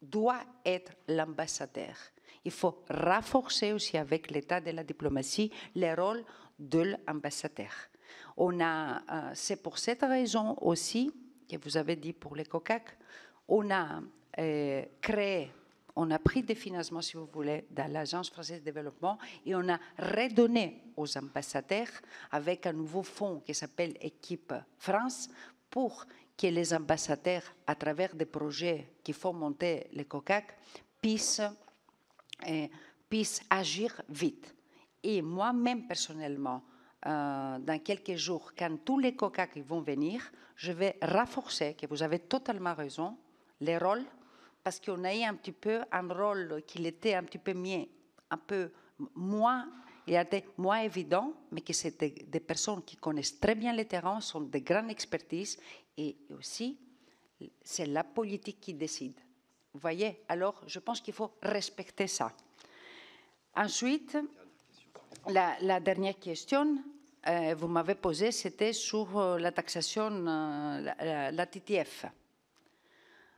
doit être l'ambassadeur. Il faut renforcer aussi avec l'état de la diplomatie le rôle de l'ambassadeur. C'est pour cette raison aussi que vous avez dit pour le COCAC, on a créé, on a pris des financements, si vous voulez, dans l'Agence française de développement et on a redonné aux ambassadeurs avec un nouveau fonds qui s'appelle Équipe France pour que les ambassadeurs, à travers des projets qui font monter le COCAC, puissent agir vite. Et moi-même, personnellement, dans quelques jours, quand tous les COCAC vont venir, je vais renforcer, que vous avez totalement raison, les rôles, parce qu'on a eu un petit peu un rôle qui était un petit peu moins, il était moins évident, mais que c'était des personnes qui connaissent très bien le terrain, sont de grandes expertises, et aussi, c'est la politique qui décide. Vous voyez? Alors, je pense qu'il faut respecter ça. Ensuite, la dernière question, vous m'avez posée, c'était sur la taxation, la TTF.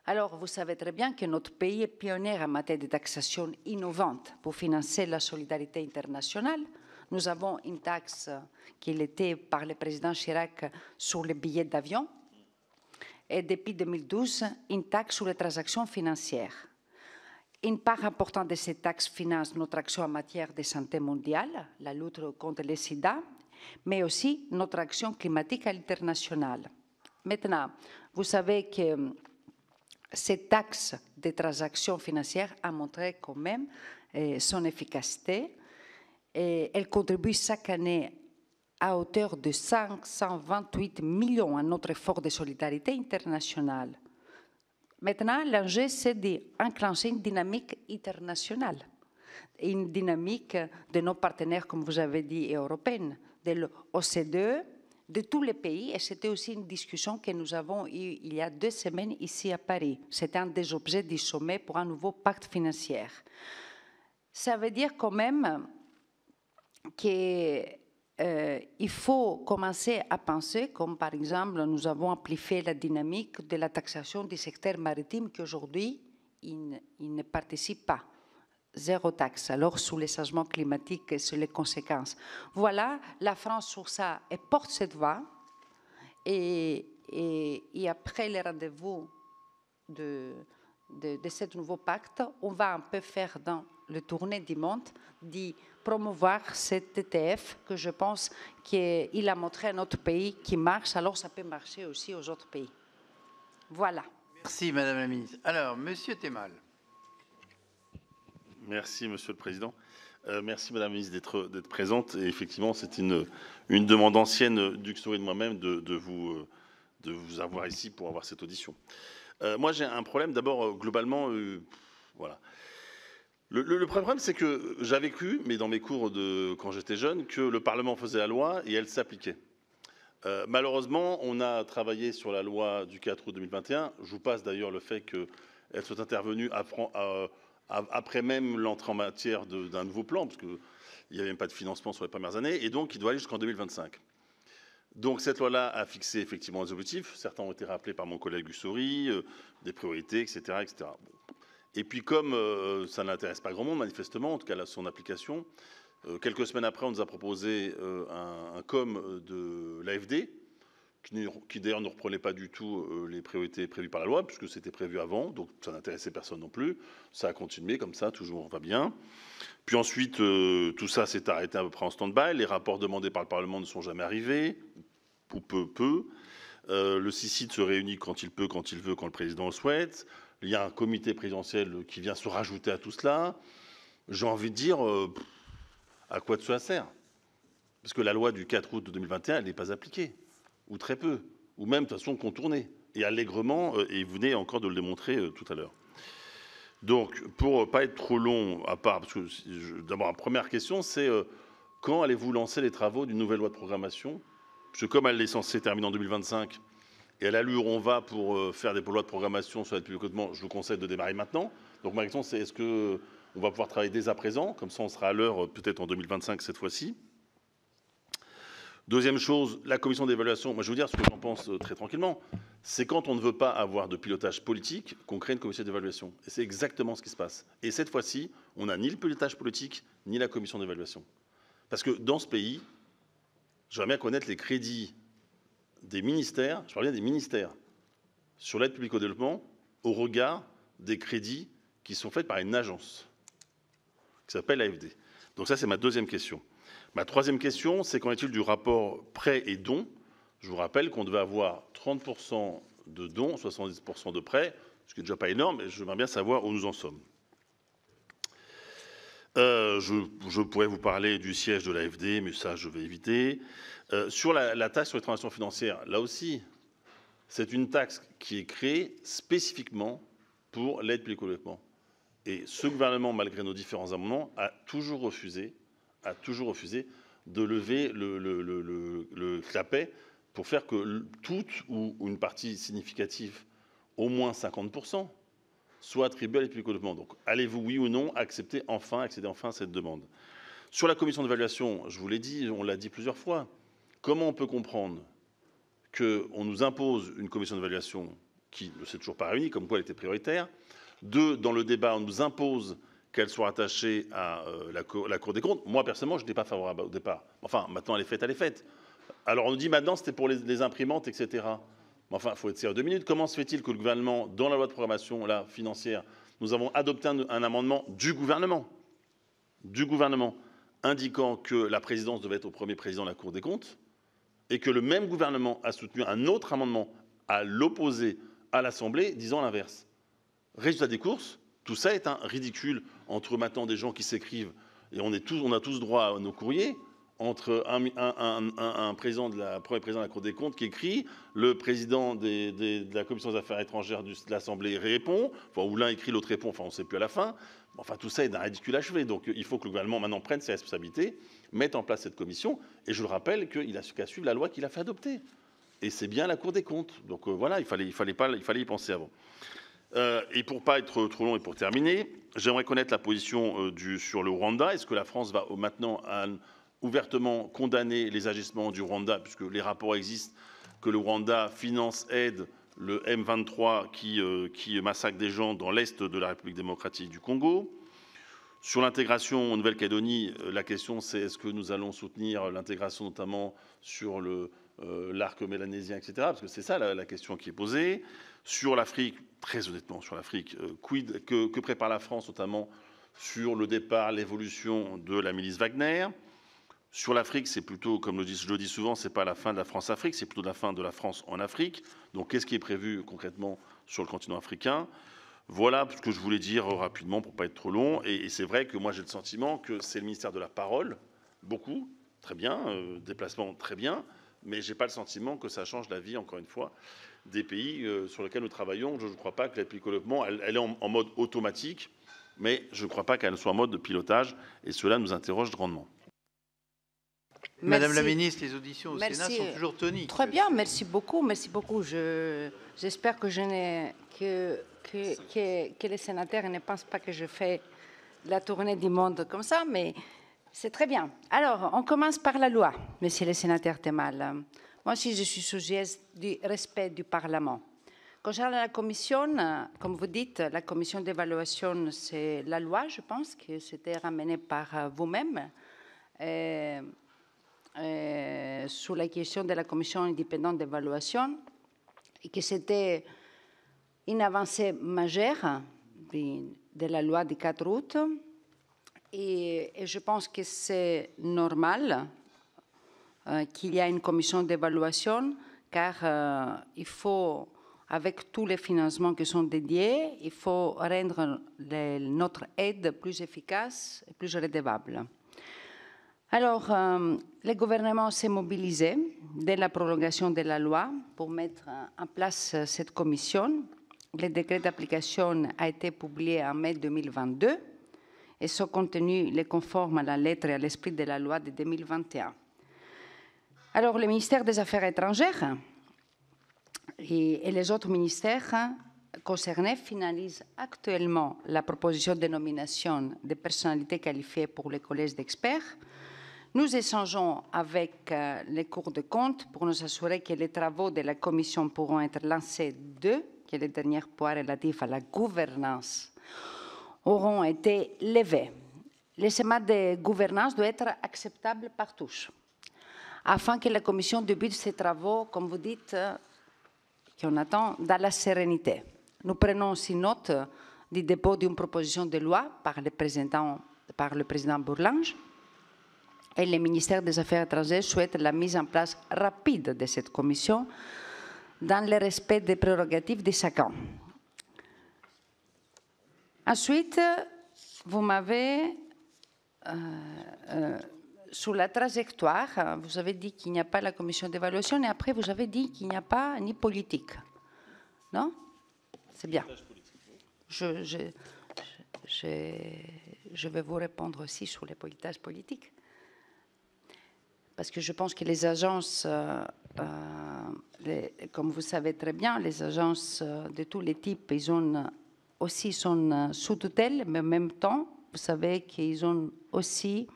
Alors, vous savez très bien que notre pays est pionnier en matière de taxation innovante pour financer la solidarité internationale. Nous avons une taxe qui était par le président Chirac sur les billets d'avion et depuis 2012, une taxe sur les transactions financières. Une part importante de ces taxes finance notre action en matière de santé mondiale, la lutte contre le sida, mais aussi notre action climatique à l'international. Maintenant, vous savez que cette taxe des transactions financières a montré quand même son efficacité. Et elle contribue chaque année à hauteur de 528 millions à notre effort de solidarité internationale. Maintenant, l'enjeu, c'est d'enclencher une dynamique internationale, une dynamique de nos partenaires, comme vous avez dit, européenne, de l'OCDE, de tous les pays, et c'était aussi une discussion que nous avons eue il y a 2 semaines ici à Paris. C'était un des objets du sommet pour un nouveau pacte financier. Ça veut dire quand même qu'il faut commencer à penser, comme par exemple nous avons amplifié la dynamique de la taxation du secteur maritime qu'aujourd'hui il ne participe pas. 0 taxe, alors sous les changements climatiques et sur les conséquences. Voilà, la France sur ça, elle porte cette voie. Et après le rendez-vous de ce nouveau pacte, on va un peu faire dans le tournée du monde, d'y promouvoir cet ETF que je pense qu'il a montré à notre pays qui marche, alors ça peut marcher aussi aux autres pays. Voilà. Merci, Madame la Ministre. Alors, Monsieur Temal. Merci, Monsieur le Président. Merci, Madame la Ministre, d'être présente. Et effectivement, c'est une demande ancienne d'Uxori et de moi-même de vous avoir ici pour avoir cette audition. Moi, j'ai un problème. D'abord, globalement, voilà. Le problème, c'est que j'avais cru, mais dans mes cours quand j'étais jeune, que le Parlement faisait la loi et elle s'appliquait. Malheureusement, on a travaillé sur la loi du 4 août 2021. Je vous passe d'ailleurs le fait qu'elle soit intervenue après même l'entrée en matière d'un nouveau plan, parce qu'il n'y avait même pas de financement sur les premières années, et donc il doit aller jusqu'en 2025. Donc cette loi-là a fixé effectivement des objectifs. Certains ont été rappelés par mon collègue Ussori, des priorités, etc. etc. Bon. Et puis comme ça n'intéresse pas grand monde, manifestement, en tout cas son application, quelques semaines après, on nous a proposé un com de l'AFD, qui d'ailleurs ne reprenait pas du tout les priorités prévues par la loi, puisque c'était prévu avant, donc ça n'intéressait personne non plus. Ça a continué comme ça, toujours va bien. Puis ensuite, tout ça s'est arrêté à peu près en stand-by. Les rapports demandés par le Parlement ne sont jamais arrivés, ou peu. Le CICID se réunit quand il peut, quand il veut, quand le président le souhaite. Il y a un comité présidentiel qui vient se rajouter à tout cela. J'ai envie de dire, à quoi ça sert? Parce que la loi du 4 août 2021, elle n'est pas appliquée. Ou très peu, ou même de façon contournée, et allègrement, et vous venez encore de le démontrer tout à l'heure. Donc, pour ne pas être trop long, à part, parce que d'abord, la première question, c'est quand allez-vous lancer les travaux d'une nouvelle loi de programmation? Parce que comme elle est censée terminer en 2025, et à l'allure où on va pour faire des lois de programmation sur l'aide publique au développement, je vous conseille de démarrer maintenant. Donc ma question, c'est est-ce qu'on va pouvoir travailler dès à présent? Comme ça, on sera à l'heure peut-être en 2025 cette fois-ci. Deuxième chose, la commission d'évaluation, moi je vais vous dire ce que j'en pense très tranquillement, c'est quand on ne veut pas avoir de pilotage politique qu'on crée une commission d'évaluation. Et c'est exactement ce qui se passe. Et cette fois-ci, on n'a ni le pilotage politique, ni la commission d'évaluation. Parce que dans ce pays, j'aimerais bien connaître les crédits des ministères, je parle bien des ministères, sur l'aide publique au développement, au regard des crédits qui sont faits par une agence qui s'appelle l'AFD. Donc ça, c'est ma deuxième question. Ma troisième question, c'est qu'en est-il du rapport prêts et dons? Je vous rappelle qu'on devait avoir 30% de dons, 70% de prêts, ce qui n'est déjà pas énorme, mais j'aimerais bien savoir où nous en sommes. Je pourrais vous parler du siège de l'AFD, mais ça, je vais éviter. Sur la taxe sur les transactions financières, là aussi, c'est une taxe qui est créée spécifiquement pour l'aide publique au développement. Et ce gouvernement, malgré nos différents amendements, a toujours refusé de lever le clapet pour faire que toute ou une partie significative, au moins 50%, soit attribuée à l'aide publique au développement. Donc, allez-vous, oui ou non, accéder enfin à cette demande? Sur la commission d'évaluation, je vous l'ai dit, on l'a dit plusieurs fois, comment on peut comprendre qu'on nous impose une commission d'évaluation qui ne s'est toujours pas réunie, comme quoi elle était prioritaire? Deux, dans le débat, on nous impose qu'elle soit attachée à la Cour des comptes. Moi, personnellement, je n'étais pas favorable au départ. Enfin, maintenant, elle est faite. Alors, on nous dit maintenant, c'était pour les imprimantes, etc. Enfin, il faut être sérieux 2 minutes. Comment se fait-il que le gouvernement, dans la loi de programmation financière, nous avons adopté un amendement du gouvernement, indiquant que la présidence devait être au premier président de la Cour des comptes, et que le même gouvernement a soutenu un autre amendement à l'opposé à l'Assemblée, disant l'inverse. Résultat des courses, tout ça est un ridicule entre maintenant des gens qui s'écrivent, et on a tous droit à nos courriers, entre un président premier président de la Cour des comptes qui écrit, le président de la Commission des affaires étrangères de l'Assemblée répond, enfin, ou l'un écrit, l'autre répond, enfin on ne sait plus à la fin. Enfin tout ça est d'un ridicule achevé. Donc il faut que le gouvernement maintenant prenne ses responsabilités, mette en place cette commission, et je le rappelle qu'il a qu'à suivre la loi qu'il a fait adopter. Et c'est bien la Cour des comptes. Donc voilà, il fallait y penser avant. Et pour ne pas être trop long et pour terminer, j'aimerais connaître la position sur le Rwanda. Est-ce que la France va maintenant ouvertement condamner les agissements du Rwanda, puisque les rapports existent, que le Rwanda finance, aide le M23 qui massacre des gens dans l'est de la République démocratique du Congo. Sur l'intégration en Nouvelle-Calédonie, la question c'est est-ce que nous allons soutenir l'intégration notamment sur l'arc mélanésien, etc. Parce que c'est ça la question qui est posée. Sur l'Afrique, très honnêtement, sur l'Afrique, que prépare la France notamment sur le départ, l'évolution de la milice Wagner. Sur l'Afrique, c'est plutôt, comme je le dis souvent, c'est pas la fin de la France-Afrique, c'est plutôt la fin de la France en Afrique. Donc, qu'est-ce qui est prévu concrètement sur le continent africain? Voilà ce que je voulais dire rapidement pour pas être trop long. Et c'est vrai que moi, j'ai le sentiment que c'est le ministère de la parole, beaucoup, très bien, déplacement, très bien, mais j'ai pas le sentiment que ça change la vie, encore une fois, des pays sur lesquels nous travaillons. Je ne crois pas que l'aide publique au développement, elle est en mode automatique, mais je ne crois pas qu'elle soit en mode de pilotage, et cela nous interroge grandement. Madame la ministre, les auditions au Sénat sont toujours toniques. Très bien, merci beaucoup, merci beaucoup. J'espère que que les sénateurs ne pensent pas que je fais la tournée du monde comme ça, mais c'est très bien. Alors, on commence par la loi, monsieur le sénateur Temal. Moi aussi, je suis sujet du respect du Parlement. Concernant la commission, comme vous dites, la commission d'évaluation, c'est la loi, je pense, que c'était ramenée par vous-même. Sur la question de la commission indépendante d'évaluation et que c'était une avancée majeure de la loi du 4 août. Et je pense que c'est normal qu'il y ait une commission d'évaluation car il faut, avec tous les financements qui sont dédiés, il faut rendre notre aide plus efficace et plus redevable. Alors, le gouvernement s'est mobilisé dès la prolongation de la loi pour mettre en place cette commission. Le décret d'application a été publié en mai 2022 et son contenu est conforme à la lettre et à l'esprit de la loi de 2021. Alors, le ministère des Affaires étrangères et les autres ministères concernés finalisent actuellement la proposition de nomination des personnalités qualifiées pour le collège d'experts. Nous échangeons avec les cours de compte pour nous assurer que les travaux de la commission pourront être lancés que les derniers points relatifs à la gouvernance auront été levés. Le schéma de gouvernance doit être acceptable par tous, afin que la commission débute ses travaux, comme vous dites, qu'on attend, dans la sérénité. Nous prenons aussi note du dépôt d'une proposition de loi par le président Bourlanges. Et le ministère des Affaires étrangères souhaite la mise en place rapide de cette commission dans le respect des prérogatives de chacun. Ensuite, vous m'avez, sur la trajectoire, vous avez dit qu'il n'y a pas la commission d'évaluation et après vous avez dit qu'il n'y a pas ni politique. Non? C'est bien. Je vais vous répondre aussi sur les politages politiques. Parce que je pense que les agences, comme vous savez très bien, les agences de tous les types, ils ont aussi sont sous tutelle, mais en même temps, vous savez qu'ils ont aussi,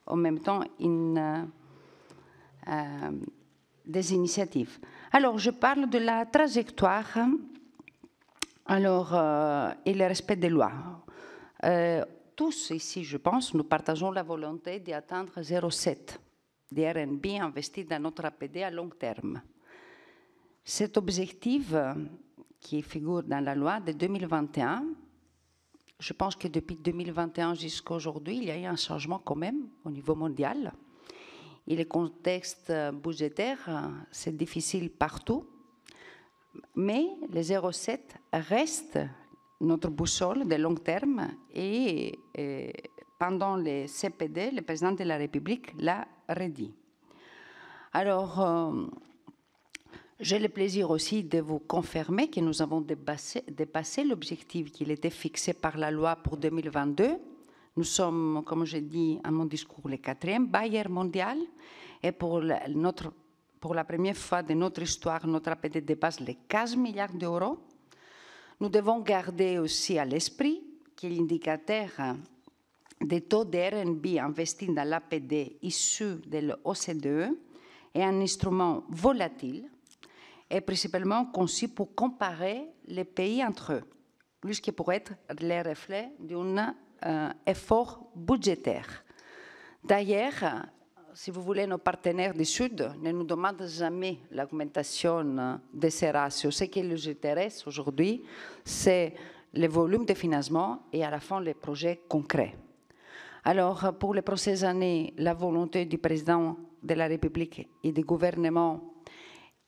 en même temps, des initiatives. Alors, je parle de la trajectoire et le respect des lois. Tous ici, je pense, nous partageons la volonté d'atteindre 0,7 des RNB investis dans notre APD à long terme. Cet objectif qui figure dans la loi de 2021, je pense que depuis 2021 jusqu'à aujourd'hui, il y a eu un changement quand même au niveau mondial. Et le contexte budgétaire, c'est difficile partout, mais le 0,7 reste notre boussole de long terme et pendant les CPD, le président de la République l'a redit. Alors, j'ai le plaisir aussi de vous confirmer que nous avons dépassé l'objectif qui était fixé par la loi pour 2022. Nous sommes, comme j'ai dit à mon discours, le 4e bailleur mondial. Et pour la première fois de notre histoire, notre APD dépasse les 15 milliards d'euros. Nous devons garder aussi à l'esprit que l'indicateur des taux de RNB investis dans l'APD issu de l'OCDE est un instrument volatile et principalement conçu pour comparer les pays entre eux, plus que pour être les reflets d'un effort budgétaire. D'ailleurs, si vous voulez, nos partenaires du Sud ne nous demandent jamais l'augmentation de ces ratios. Ce qui les intéresse aujourd'hui, c'est le volume de financement et à la fin les projets concrets. Alors, pour les prochaines années, la volonté du président de la République et du gouvernement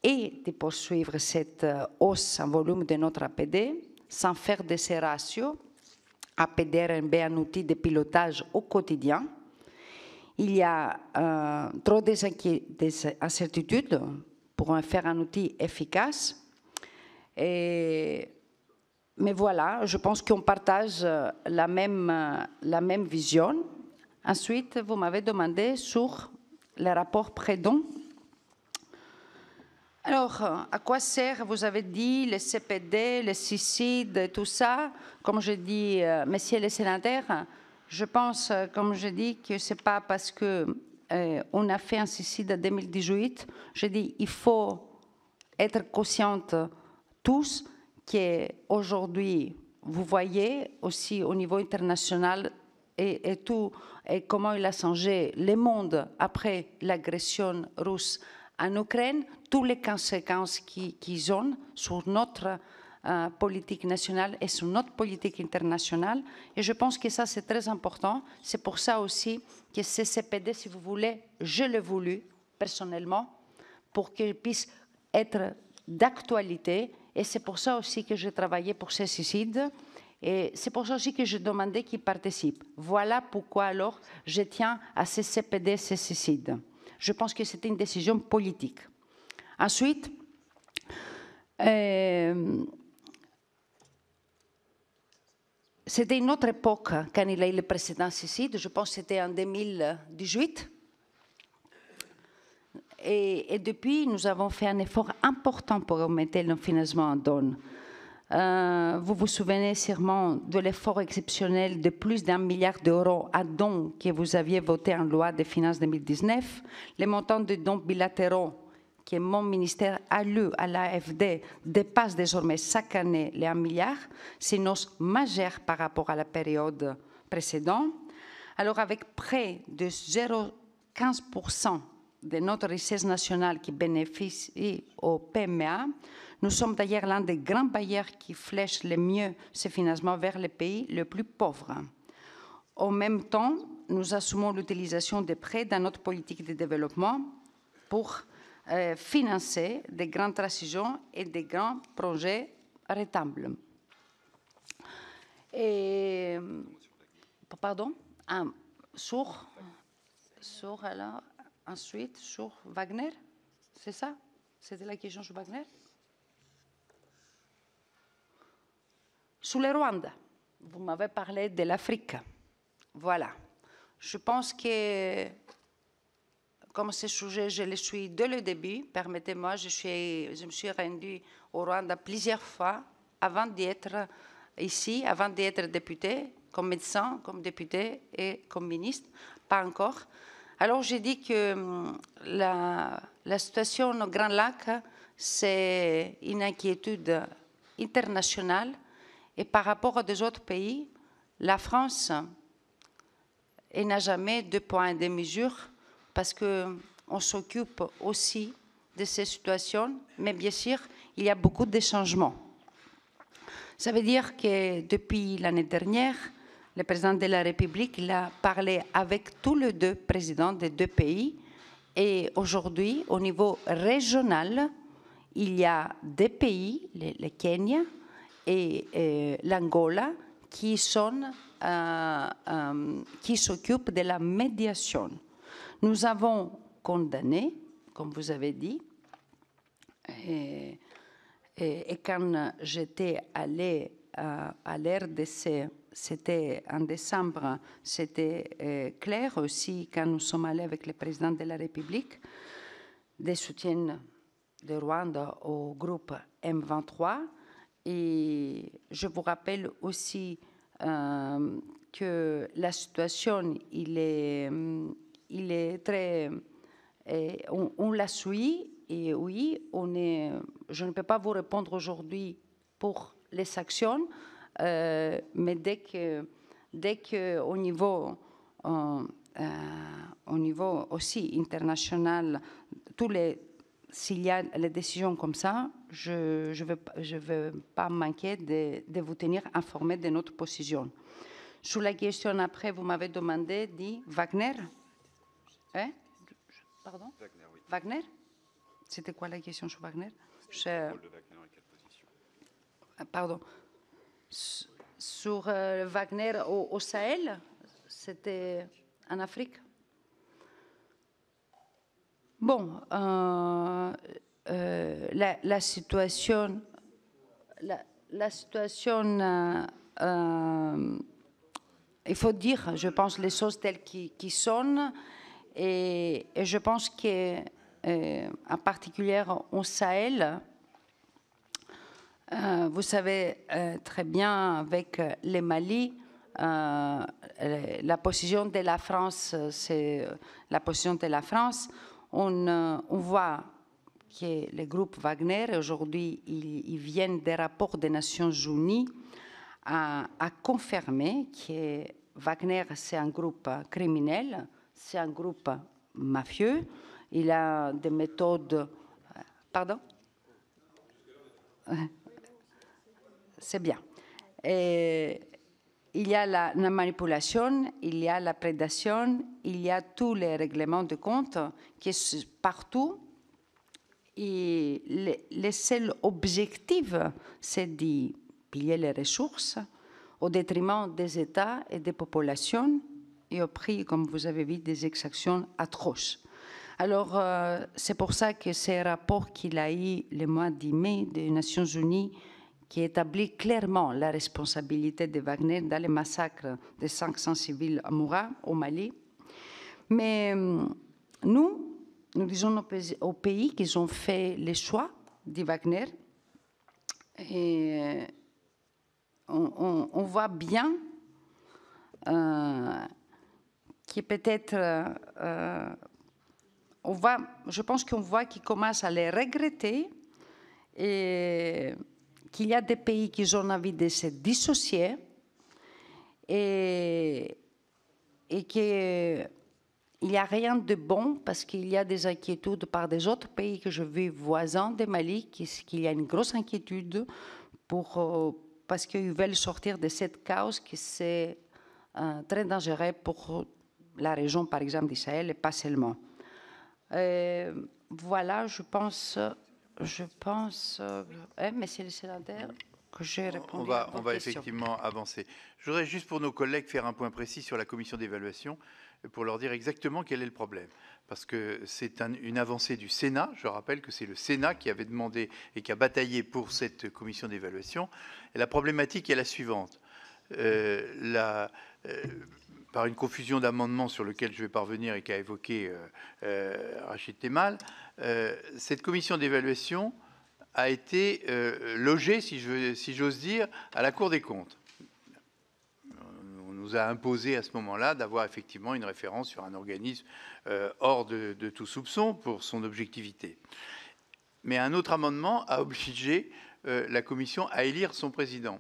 est de poursuivre cette hausse en volume de notre APD sans faire de ces ratios APD-RNB un outil de pilotage au quotidien. Il y a trop d'incertitudes pour en faire un outil efficace. Mais voilà, je pense qu'on partage la même vision. Ensuite, vous m'avez demandé sur le rapport Prédon. Alors, à quoi sert, vous avez dit, les CPD, les CICID, tout ça? Comme je dis, messieurs les sénateurs, je pense, comme je dis, que ce n'est pas parce qu'on a fait un CICID en 2018. Je dis, il faut être consciente tous qu'aujourd'hui, vous voyez aussi au niveau international et comment il a changé le monde après l'agression russe en Ukraine, toutes les conséquences qu'ils ont sur notre politique nationale et sur notre politique internationale. Et je pense que ça, c'est très important. C'est pour ça aussi que ces CPD, si vous voulez, je l'ai voulu personnellement pour qu'ils puissent être d'actualité. Et c'est pour ça aussi que j'ai travaillé pour ces CICID. Et c'est pour ça aussi que je demandais qu'ils participent. Voilà pourquoi alors je tiens à ces CPD, ces CICID. Je pense que c'était une décision politique. Ensuite, c'était une autre époque quand il a eu le précédent CICID. Je pense que c'était en 2018. Et depuis, nous avons fait un effort important pour augmenter le financement en dons. Vous vous souvenez sûrement de l'effort exceptionnel de plus d'1 milliard d'euros à dons que vous aviez voté en loi des finances 2019. Les montants de dons bilatéraux que mon ministère a lu à l'AFD dépassent désormais chaque année les 1 milliard. C'est une hausse majeure par rapport à la période précédente. Alors, avec près de 0,15% de notre richesse nationale qui bénéficie au PMA, nous sommes d'ailleurs l'un des grands bailleurs qui flèchent le mieux ces financements vers les pays les plus pauvres. En même temps, nous assumons l'utilisation des prêts dans notre politique de développement pour financer des grandes transitions et des grands projets rentables. Et, pardon, sur alors, ensuite, sur Wagner, c'est ça? C'était la question sur Wagner? Sur le Rwanda, vous m'avez parlé de l'Afrique. Voilà. Je pense que, comme ce sujet, je le suis dès le début, permettez-moi, je me suis rendue au Rwanda plusieurs fois avant d'être ici, avant d'être députée, comme médecin, comme député et comme ministre, pas encore. Alors, j'ai dit que la situation au Grand Lac, c'est une inquiétude internationale. Et par rapport à des autres pays, la France n'a jamais de points de mesure parce qu'on s'occupe aussi de ces situations, mais bien sûr, il y a beaucoup de changements. Ça veut dire que depuis l'année dernière, le président de la République a parlé avec tous les deux présidents des deux pays. Et aujourd'hui, au niveau régional, il y a des pays, le Kenya et l'Angola, qui sont qui s'occupe de la médiation. Nous avons condamné, comme vous avez dit, et quand j'étais allée à l'RDC, c'était en décembre, c'était clair aussi quand nous sommes allés avec le président de la République, des soutiens de Rwanda au groupe M23. Et je vous rappelle aussi que la situation, il est très... on la suit, et oui, je ne peux pas vous répondre aujourd'hui pour les actions, mais dès que au niveau aussi international, s'il y a les décisions comme ça, je ne vais pas manquer de vous tenir informé de notre position. Sur la question après, vous m'avez demandé, dit Wagner. Hein? Pardon? Wagner, oui. Wagner? C'était quoi la question sur Wagner? Le rôle de Wagner et quelle position? Pardon. Sur Wagner au Sahel, c'était en Afrique. Bon, la situation, il faut dire, je pense, les choses telles qui sont, et je pense que, en particulier au Sahel, vous savez très bien avec le Mali, la position de la France, c'est la position de la France. On voit que le groupe Wagner, aujourd'hui, ils viennent des rapports des Nations Unies à confirmer que Wagner, c'est un groupe criminel, c'est un groupe mafieux. Il a des méthodes... Pardon? C'est bien. Et il y a la manipulation, il y a la prédation, il y a tous les règlements de compte qui sont partout. Et le seul objectif, c'est de piller les ressources au détriment des États et des populations et au prix, comme vous avez vu, des exactions atroces. Alors, c'est pour ça que ce rapport qu'il a eu le mois de mai des Nations Unies, qui établit clairement la responsabilité de Wagner dans le massacre de 500 civils à Moura, au Mali. Mais nous disons aux pays qu'ils ont fait le choix de Wagner, et on voit bien que peut-être... je pense qu'on voit qu'ils commencent à les regretter et qu'il y a des pays qui ont envie de se dissocier et qu'il n'y a rien de bon parce qu'il y a des inquiétudes par des autres pays que je vis voisins de Mali, qu'il y a une grosse inquiétude parce qu'ils veulent sortir de cette chaos qui c'est très dangereux pour la région, par exemple, d'Israël et pas seulement. Voilà, je pense, monsieur le sénateur, que j'ai répondu à vos questions. On va effectivement avancer. Je voudrais juste pour nos collègues faire un point précis sur la commission d'évaluation pour leur dire exactement quel est le problème. Parce que c'est une avancée du Sénat. Je rappelle que c'est le Sénat qui avait demandé et qui a bataillé pour cette commission d'évaluation. Et la problématique est la suivante. Par une confusion d'amendements sur lequel je vais parvenir et qu'a évoqué Rachid Temal, cette commission d'évaluation a été logée, si j'ose dire, à la Cour des comptes. On nous a imposé à ce moment-là d'avoir effectivement une référence sur un organisme hors de tout soupçon pour son objectivité. Mais un autre amendement a obligé la commission à élire son président.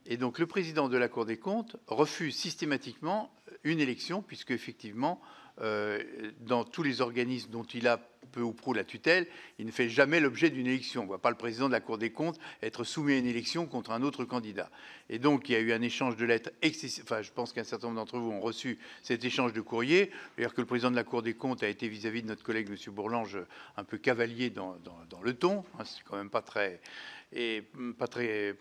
Et donc le président de la Cour des comptes refuse systématiquement une élection, puisque effectivement, dans tous les organismes dont il a peu ou prou la tutelle, il ne fait jamais l'objet d'une élection. On ne voit pas le président de la Cour des comptes être soumis à une élection contre un autre candidat. Et donc, il y a eu un échange de lettres excessif. Enfin, je pense qu'un certain nombre d'entre vous ont reçu cet échange de courrier. C'est-à-dire que le président de la Cour des comptes a été vis-à-vis de notre collègue M. Bourlange un peu cavalier dans le ton. C'est quand même pas très... et pas très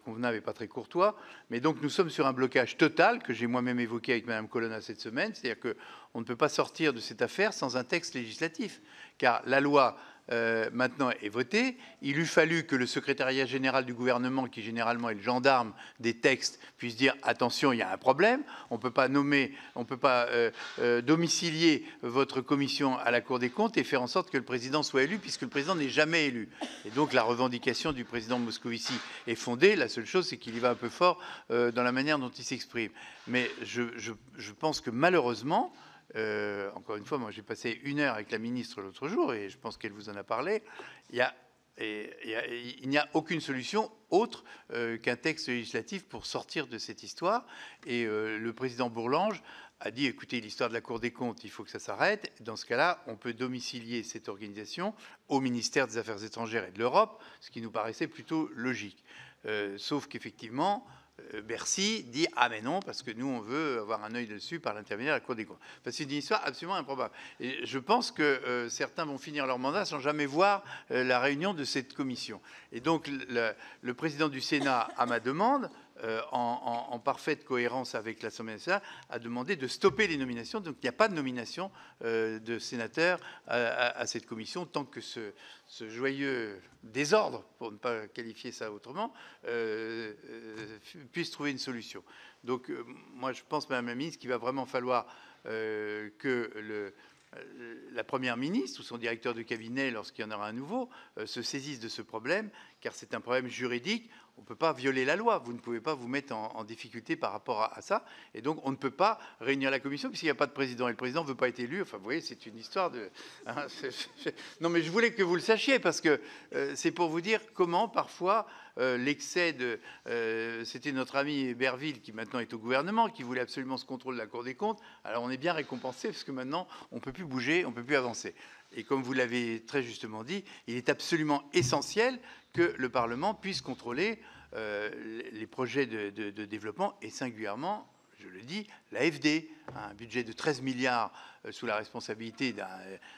convenable et pas très courtois. Mais donc nous sommes sur un blocage total que j'ai moi-même évoqué avec Mme Colonna cette semaine, c'est-à-dire qu'on ne peut pas sortir de cette affaire sans un texte législatif, car la loi maintenant est votée. Il eût fallu que le secrétariat général du gouvernement, qui généralement est le gendarme des textes, puisse dire attention, il y a un problème. On ne peut pas domicilier votre commission à la Cour des comptes et faire en sorte que le président soit élu, puisque le président n'est jamais élu. Et donc la revendication du président Moscovici est fondée. La seule chose, c'est qu'il y va un peu fort dans la manière dont il s'exprime. Mais je pense que malheureusement, encore une fois, moi j'ai passé 1 heure avec la ministre l'autre jour et je pense qu'elle vous en a parlé. Il n'y a aucune solution autre qu'un texte législatif pour sortir de cette histoire. Et le président Bourlange a dit, écoutez, l'histoire de la Cour des comptes, il faut que ça s'arrête. Dans ce cas-là, on peut domicilier cette organisation au ministère des Affaires étrangères et de l'Europe, ce qui nous paraissait plutôt logique. Sauf qu'effectivement, Bercy dit « Ah mais non, parce que nous, on veut avoir un œil dessus par l'intermédiaire de la Cour des comptes ». Enfin, c'est une histoire absolument improbable. Et je pense que certains vont finir leur mandat sans jamais voir la réunion de cette commission. Et donc, le président du Sénat, à ma demande, en parfaite cohérence avec l'Assemblée nationale, a demandé de stopper les nominations. Donc, il n'y a pas de nomination de sénateurs à cette commission tant que ce joyeux désordre, pour ne pas qualifier ça autrement, puisse trouver une solution. Donc, moi, je pense, Madame la Ministre, qu'il va vraiment falloir que la Première ministre ou son directeur de cabinet, lorsqu'il y en aura un nouveau, se saisisse de ce problème, car c'est un problème juridique. On ne peut pas violer la loi. Vous ne pouvez pas vous mettre en difficulté par rapport à ça. Et donc, on ne peut pas réunir la commission puisqu'il n'y a pas de président. Et le président ne veut pas être élu. Enfin, vous voyez, c'est une histoire de... Hein, non, mais je voulais que vous le sachiez parce que c'est pour vous dire comment, parfois, l'excès de... C'était notre ami Berville, qui maintenant est au gouvernement, qui voulait absolument ce contrôle de la Cour des comptes. Alors, on est bien récompensé parce que maintenant, on ne peut plus bouger, on ne peut plus avancer. Et comme vous l'avez très justement dit, il est absolument essentiel que le Parlement puisse contrôler les projets de développement et singulièrement, je le dis, l'AFD, un budget de 13 milliards sous la responsabilité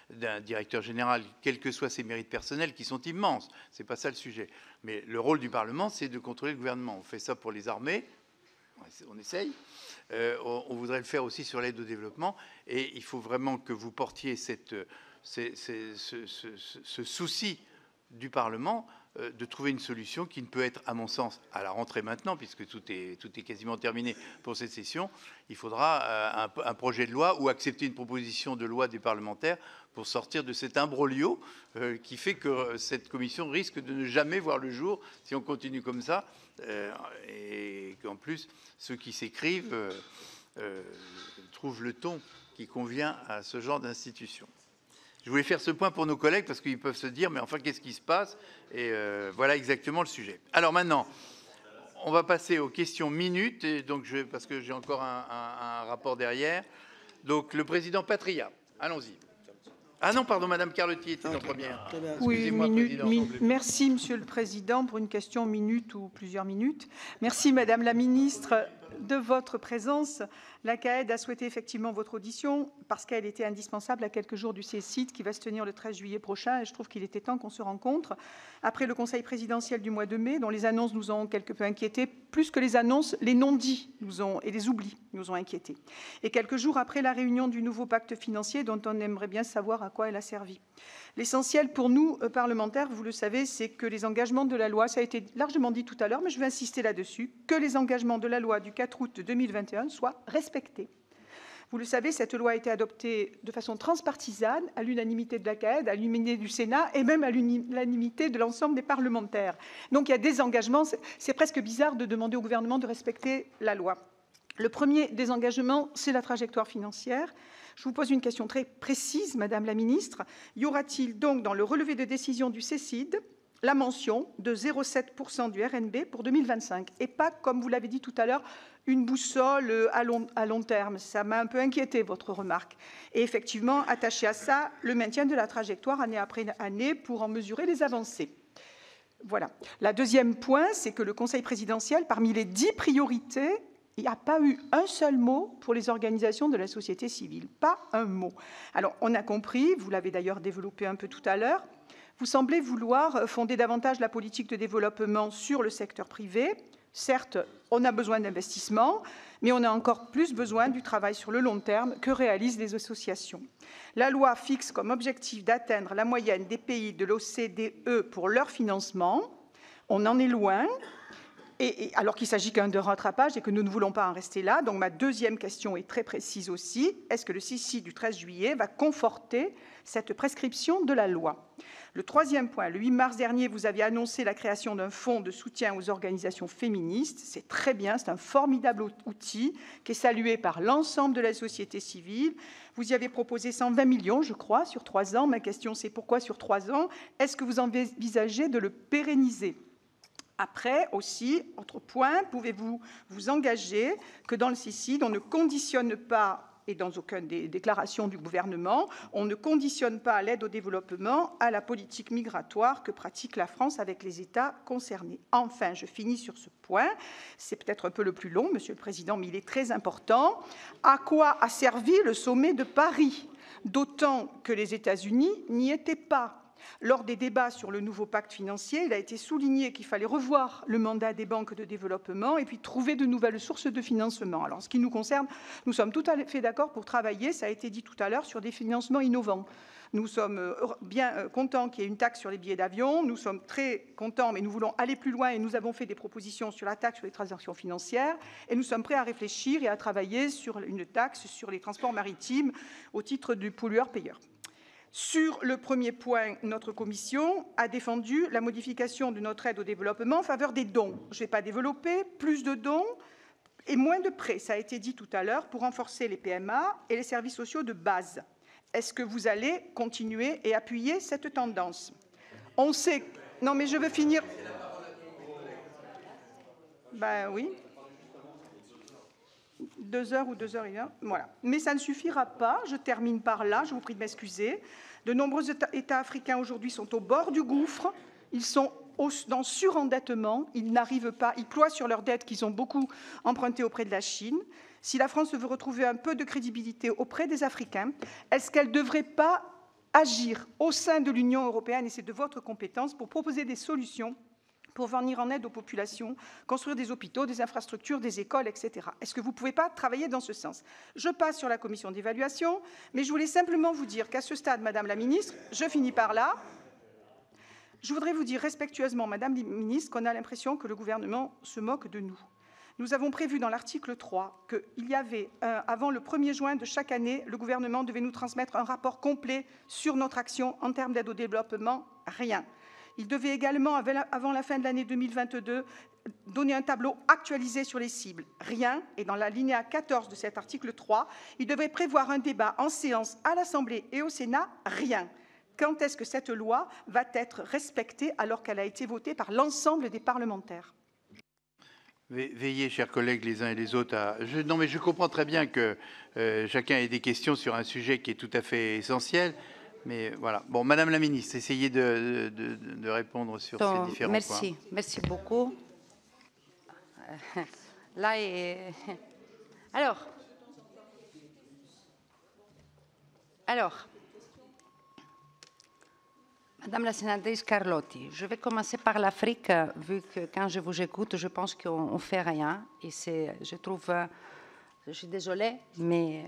d'un directeur général, quels que soient ses mérites personnels, qui sont immenses. Ce n'est pas ça le sujet. Mais le rôle du Parlement, c'est de contrôler le gouvernement. On fait ça pour les armées, on essaye. On voudrait le faire aussi sur l'aide au développement. Et il faut vraiment que vous portiez ce souci du Parlement de trouver une solution qui ne peut être, à mon sens, à la rentrée maintenant, puisque tout est quasiment terminé pour cette session. Il faudra un projet de loi ou accepter une proposition de loi des parlementaires pour sortir de cet imbroglio qui fait que cette commission risque de ne jamais voir le jour si on continue comme ça, et qu'en plus, ceux qui s'écrivent trouvent le ton qui convient à ce genre d'institution. Je voulais faire ce point pour nos collègues parce qu'ils peuvent se dire, mais enfin, qu'est-ce qui se passe? Et voilà exactement le sujet. Alors maintenant, on va passer aux questions minutes, et donc parce que j'ai encore un rapport derrière. Donc, le président Patria, allons-y. Ah non, pardon, Madame Carlotti était en première. Oui, merci, Monsieur le Président, pour une question minute ou plusieurs minutes. Merci, Madame la Ministre, de votre présence. La CAED a souhaité effectivement votre audition parce qu'elle était indispensable à quelques jours du CECID qui va se tenir le 13 juillet prochain et je trouve qu'il était temps qu'on se rencontre après le Conseil présidentiel du mois de mai dont les annonces nous ont quelque peu inquiétés. Plus que les annonces, les non-dits et les oublis nous ont inquiétés. Et quelques jours après la réunion du nouveau pacte financier dont on aimerait bien savoir à quoi elle a servi. L'essentiel pour nous, parlementaires, vous le savez, c'est que les engagements de la loi, ça a été largement dit tout à l'heure, mais je vais insister là-dessus, que les engagements de la loi du 4 août 2021 soient respectés. Vous le savez, cette loi a été adoptée de façon transpartisane, à l'unanimité de la CAED, à l'unanimité du Sénat et même à l'unanimité de l'ensemble des parlementaires. Donc il y a des engagements, c'est presque bizarre de demander au gouvernement de respecter la loi. Le premier des engagements, c'est la trajectoire financière. Je vous pose une question très précise, Madame la Ministre. Y aura-t-il donc dans le relevé de décision du CECID la mention de 0,7% du RNB pour 2025 et pas, comme vous l'avez dit tout à l'heure, une boussole à long terme. Ça m'a un peu inquiété, votre remarque. Et effectivement, attaché à ça, le maintien de la trajectoire année après année pour en mesurer les avancées. Voilà. Le deuxième point, c'est que le Conseil présidentiel, parmi les 10 priorités, il n'y a pas eu un seul mot pour les organisations de la société civile. Pas un mot. Alors, on a compris, vous l'avez d'ailleurs développé un peu tout à l'heure, Vous semblez vouloir fonder davantage la politique de développement sur le secteur privé. Certes, on a besoin d'investissements, mais on a encore plus besoin du travail sur le long terme que réalisent les associations. La loi fixe comme objectif d'atteindre la moyenne des pays de l'OCDE pour leur financement. On en est loin, alors qu'il s'agit qu'un de rattrapage et que nous ne voulons pas en rester là. Donc ma deuxième question est très précise aussi. Est-ce que le CICI du 13 juillet va conforter cette prescription de la loi ? Le troisième point, le 8 mars dernier, vous aviez annoncé la création d'un fonds de soutien aux organisations féministes. C'est très bien, c'est un formidable outil qui est salué par l'ensemble de la société civile. Vous y avez proposé 120 millions, je crois, sur 3 ans. Ma question, c'est pourquoi sur 3 ans? Est-ce que vous envisagez de le pérenniser? Après, aussi, autre point, pouvez-vous vous engager que dans le CICI, on ne conditionne pas, et dans aucune des déclarations du gouvernement, on ne conditionne pas l'aide au développement à la politique migratoire que pratique la France avec les États concernés. Enfin, je finis sur ce point, c'est peut-être un peu le plus long, Monsieur le Président, mais il est très important. À quoi a servi le sommet de Paris? D'autant que les États-Unis n'y étaient pas. Lors des débats sur le nouveau pacte financier, il a été souligné qu'il fallait revoir le mandat des banques de développement et puis trouver de nouvelles sources de financement. Alors, en ce qui nous concerne, nous sommes tout à fait d'accord pour travailler, ça a été dit tout à l'heure, sur des financements innovants. Nous sommes bien contents qu'il y ait une taxe sur les billets d'avion. Nous sommes très contents, mais nous voulons aller plus loin et nous avons fait des propositions sur la taxe sur les transactions financières. Et nous sommes prêts à réfléchir et à travailler sur une taxe sur les transports maritimes au titre du pollueur-payeur. Sur le premier point, notre commission a défendu la modification de notre aide au développement en faveur des dons. Je ne vais pas développer, plus de dons et moins de prêts, ça a été dit tout à l'heure, pour renforcer les PMA et les services sociaux de base. Est-ce que vous allez continuer et appuyer cette tendance? On sait... Non, mais je veux finir... Ben oui. 2 heures ou 2h01, voilà. Mais ça ne suffira pas, je termine par là, je vous prie de m'excuser. De nombreux États africains aujourd'hui sont au bord du gouffre, ils sont dans surendettement, ils n'arrivent pas, ils ploient sur leurs dettes qu'ils ont beaucoup empruntées auprès de la Chine. Si la France veut retrouver un peu de crédibilité auprès des Africains, est-ce qu'elle ne devrait pas agir au sein de l'Union européenne, et c'est de votre compétence, pour proposer des solutions pour venir en aide aux populations, construire des hôpitaux, des infrastructures, des écoles, etc. Est-ce que vous ne pouvez pas travailler dans ce sens? Je passe sur la commission d'évaluation, mais je voulais simplement vous dire qu'à ce stade, Madame la Ministre, je finis par là, je voudrais vous dire respectueusement, Madame la Ministre, qu'on a l'impression que le gouvernement se moque de nous. Nous avons prévu dans l'article 3 qu'il y avait, avant le 1er juin de chaque année, le gouvernement devait nous transmettre un rapport complet sur notre action en termes d'aide au développement. Rien. Il devait également, avant la fin de l'année 2022, donner un tableau actualisé sur les cibles. Rien. Et dans l'alinéa 14 de cet article 3, il devait prévoir un débat en séance à l'Assemblée et au Sénat. Rien. Quand est-ce que cette loi va être respectée alors qu'elle a été votée par l'ensemble des parlementaires? Veillez, chers collègues, les uns et les autres, à... Non, mais je comprends très bien que chacun ait des questions sur un sujet qui est tout à fait essentiel. Mais voilà. Bon, Madame la Ministre, essayez de répondre sur ces différents points. Merci beaucoup. Là alors, Madame la sénatrice Carlotti, je vais commencer par l'Afrique, vu que quand je vous écoute, je pense qu'on ne fait rien. Et je trouve, je suis désolée, mais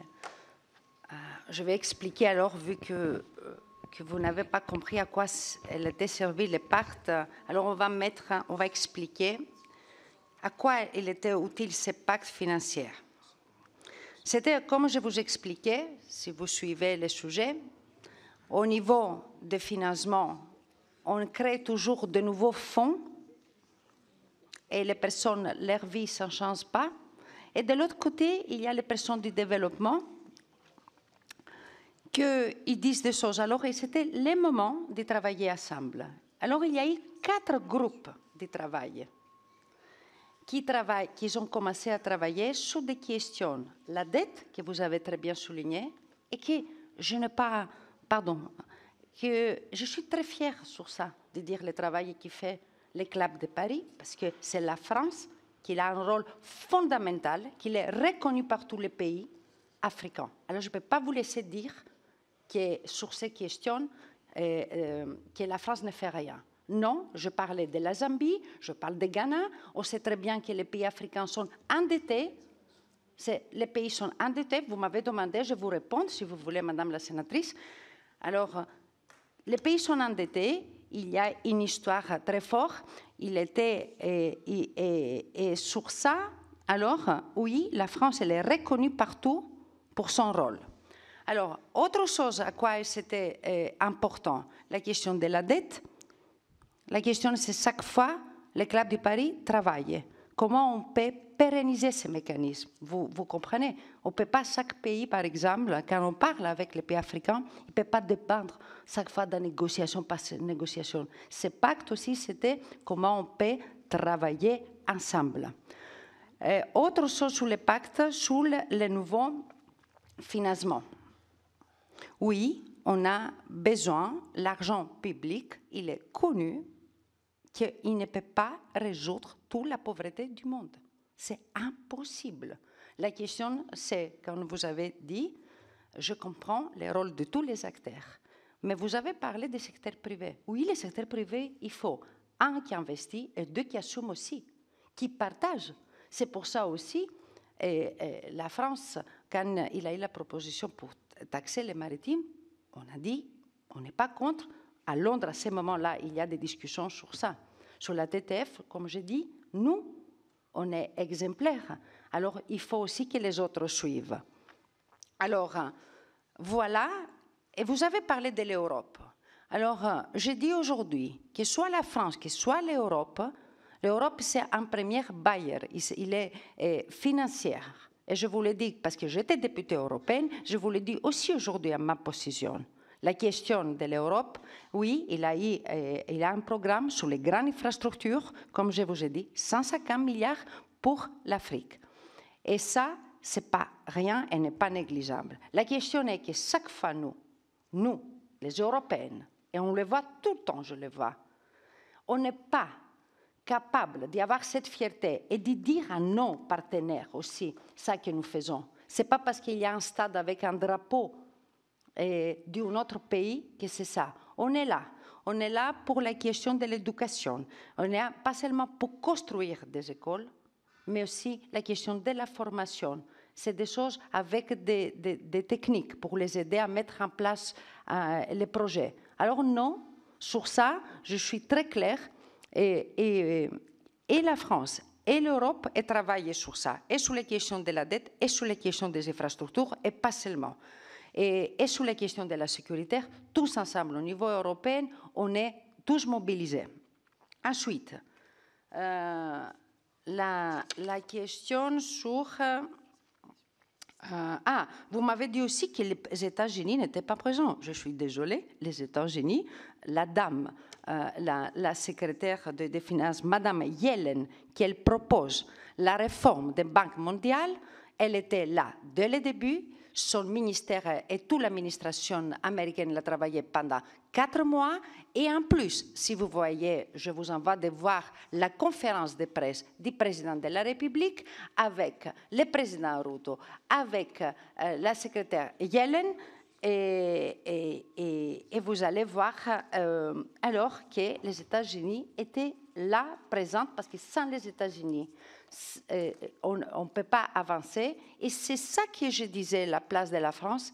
je vais expliquer alors, vu que vous n'avez pas compris à quoi elle était servie les pactes. Alors on va expliquer à quoi il était utile ces pactes financiers. C'était, comme je vous expliquais, si vous suivez le sujet, au niveau des financements, on crée toujours de nouveaux fonds et les personnes, leur vie ne change pas. Et de l'autre côté, il y a les personnes du développement qu'ils disent des choses. Alors, c'était le moment de travailler ensemble. Alors, il y a eu 4 groupes de travail qui ont commencé à travailler sur des questions. La dette, que vous avez très bien souligné, et que je n'ai pas... Pardon, que je suis très fière sur ça, de dire le travail qui fait le Club de Paris, parce que c'est la France qui a un rôle fondamental, qui est reconnu par tous les pays africains. Alors, je ne peux pas vous laisser dire que sur ces questions, que la France ne fait rien. Non, je parlais de la Zambie, je parle de Ghana. On sait très bien que les pays africains sont endettés. Les pays sont endettés. Vous m'avez demandé, je vous réponds, si vous voulez, Madame la sénatrice. Alors, les pays sont endettés. Il y a une histoire très forte. Il était, et sur ça, alors, oui, la France, elle est reconnue partout pour son rôle. Alors, autre chose à quoi c'était important, la question de la dette. La question, c'est chaque fois, le Club de Paris travaille. Comment on peut pérenniser ces mécanismes? Vous comprenez? On ne peut pas, chaque pays, par exemple, quand on parle avec les pays africains, il ne peut pas dépendre chaque fois de négociation par négociation. Ce pacte aussi, c'était comment on peut travailler ensemble. Autre chose sur le pacte, sur le nouveau financement. Oui, on a besoin, l'argent public, il est connu, qu'il ne peut pas résoudre toute la pauvreté du monde. C'est impossible. La question, c'est, comme vous avez dit, je comprends le rôle de tous les acteurs, mais vous avez parlé des secteurs privés. Oui, les secteurs privés, il faut un qui investit et deux qui assument aussi, qui partagent. C'est pour ça aussi, la France, quand il a eu la proposition pour taxer les maritimes, on a dit, on n'est pas contre. À Londres, à ce moment-là, il y a des discussions sur ça. Sur la TTF, comme j'ai dit, nous, on est exemplaires. Alors, il faut aussi que les autres suivent. Alors, voilà. Et vous avez parlé de l'Europe. Alors, je dis aujourd'hui que soit la France, que soit l'Europe, l'Europe, c'est un premier bailleur. Il est financier. Et je vous le dis, parce que j'étais députée européenne, je vous le dis aussi aujourd'hui à ma position. La question de l'Europe, oui, il a un programme sur les grandes infrastructures, comme je vous ai dit, 150 milliards pour l'Afrique. Et ça, ce n'est pas rien et n'est pas négligeable. La question est que chaque fois, nous, les Européennes, et on le voit tout le temps, je le vois, on n'est pas capable d'avoir cette fierté et de dire à nos partenaires aussi ça que nous faisons. Ce n'est pas parce qu'il y a un stade avec un drapeau d'un autre pays que c'est ça. On est là. On est là pour la question de l'éducation. On est là pas seulement pour construire des écoles, mais aussi la question de la formation. C'est des choses avec des techniques pour les aider à mettre en place les projets. Alors non, sur ça, je suis très claire. Et la France et l'Europe travaillent sur ça, et sur les questions de la dette, et sur les questions des infrastructures, et pas seulement. Et sur les questions de la sécurité, tous ensemble, au niveau européen, on est tous mobilisés. Ensuite, la question sur... vous m'avez dit aussi que les États-Unis n'étaient pas présents. Je suis désolée, les États-Unis, la dame, la secrétaire des Finances, Madame Yellen, qu'elle propose la réforme des banques mondiales, elle était là dès le début. Son ministère et toute l'administration américaine l'a travaillé pendant 4 mois. Et en plus, si vous voyez, je vous envoie de voir la conférence de presse du président de la République avec le président Ruto, avec la secrétaire Yellen, et vous allez voir alors que les États-Unis étaient là, présents, parce que sans les États-Unis, on ne peut pas avancer. Et c'est ça que je disais, la place de la France.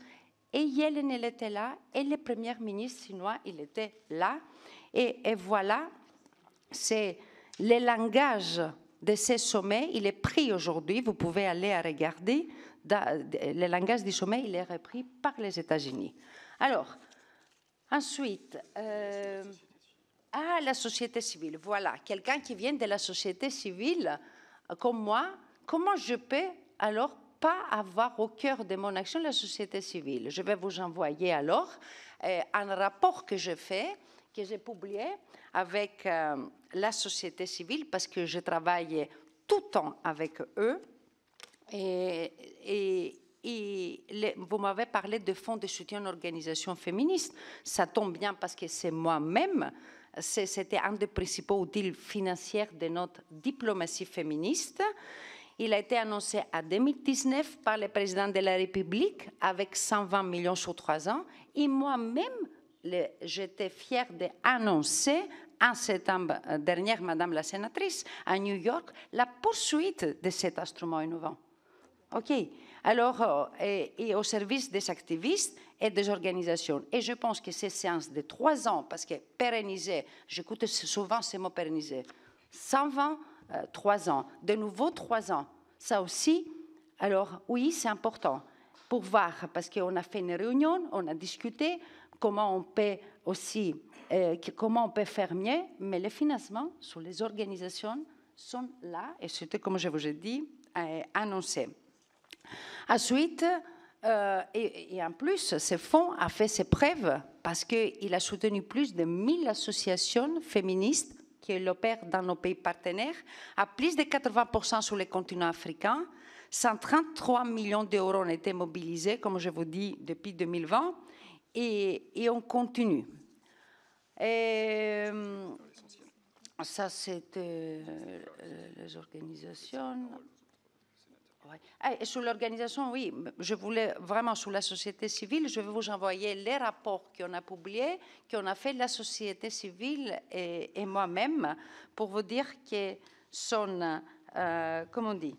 Et Yellen, elle était là, et le Premier ministre chinois, il était là. Et voilà, c'est le langage de ces sommets, il est pris aujourd'hui, vous pouvez aller à regarder, le langage du sommet, il est repris par les États-Unis. Alors, ensuite... la société civile, voilà, quelqu'un qui vient de la société civile comme moi, comment je peux alors pas avoir au cœur de mon action la société civile? Je vais vous envoyer alors un rapport que j'ai fait, que j'ai publié avec la société civile, parce que je travaille tout le temps avec eux. Vous m'avez parlé de fonds de soutien aux organisations féministes. Ça tombe bien parce que c'est moi-même. C'était un des principaux outils financiers de notre diplomatie féministe. Il a été annoncé en 2019 par le président de la République avec 120 millions sur 3 ans. Et moi-même, j'étais fière d'annoncer en septembre dernier, Madame la sénatrice, à New York, la poursuite de cet instrument innovant. OK. Alors, et au service des activistes et des organisations. Et je pense que ces séances de 3 ans, parce que pérenniser, j'écoute souvent ce mot pérenniser, 120, 3 ans, de nouveau 3 ans, ça aussi, alors oui, c'est important pour voir, parce qu'on a fait une réunion, on a discuté comment on peut aussi, comment on peut faire mieux, mais les financements sur les organisations sont là, et c'était, comme je vous ai dit, annoncé. Ensuite, et en plus, ce fonds a fait ses preuves parce qu'il a soutenu plus de 1000 associations féministes qui l'opèrent dans nos pays partenaires, à plus de 80% sur le continent africain. 133 millions d'euros ont été mobilisés, comme je vous dis, depuis 2020, et on continue. Et ça, c'est les organisations. Ouais. Et sur l'organisation, oui, je voulais vraiment sur la société civile, je vais vous envoyer les rapports qu'on a publiés, qu'on a fait la société civile et moi-même, pour vous dire que sont, comment on dit,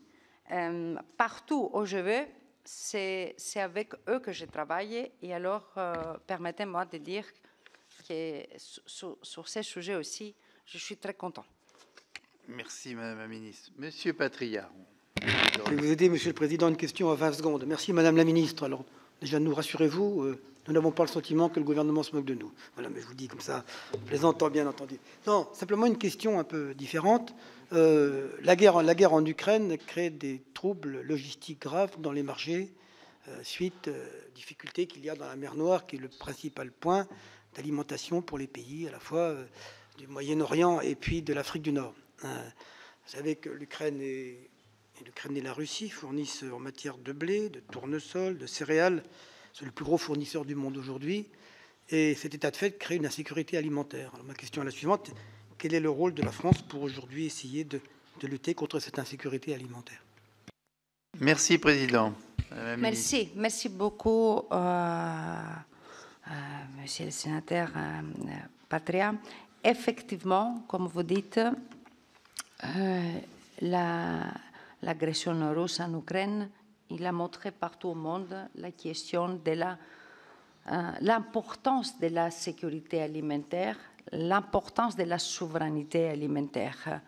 partout où je vais, c'est avec eux que je travaille. Et alors, permettez-moi de dire que sur ces sujets aussi, je suis très content. Merci, Madame la Ministre. Monsieur Patria. Je vais vous aider, Monsieur le Président, une question à 20 secondes. Merci, Madame la Ministre. Alors, déjà, nous rassurez-vous, nous n'avons pas le sentiment que le gouvernement se moque de nous. Voilà, mais je vous dis comme ça, plaisantant, bien entendu. Non, simplement une question un peu différente. La guerre en Ukraine crée des troubles logistiques graves dans les marchés suite aux difficultés qu'il y a dans la mer Noire, qui est le principal point d'alimentation pour les pays, à la fois du Moyen-Orient et puis de l'Afrique du Nord. Vous savez que l'Ukraine et la Russie fournissent en matière de blé, de tournesol, de céréales. C'est le plus gros fournisseur du monde aujourd'hui. Et cet état de fait crée une insécurité alimentaire. Alors, ma question est la suivante. Quel est le rôle de la France pour aujourd'hui essayer de lutter contre cette insécurité alimentaire? Merci, Président. Merci beaucoup, Monsieur le Sénateur Patria. Effectivement, comme vous dites, l'agression russe en Ukraine, il a montré partout au monde la question de l'importance de la sécurité alimentaire, l'importance de la souveraineté alimentaire.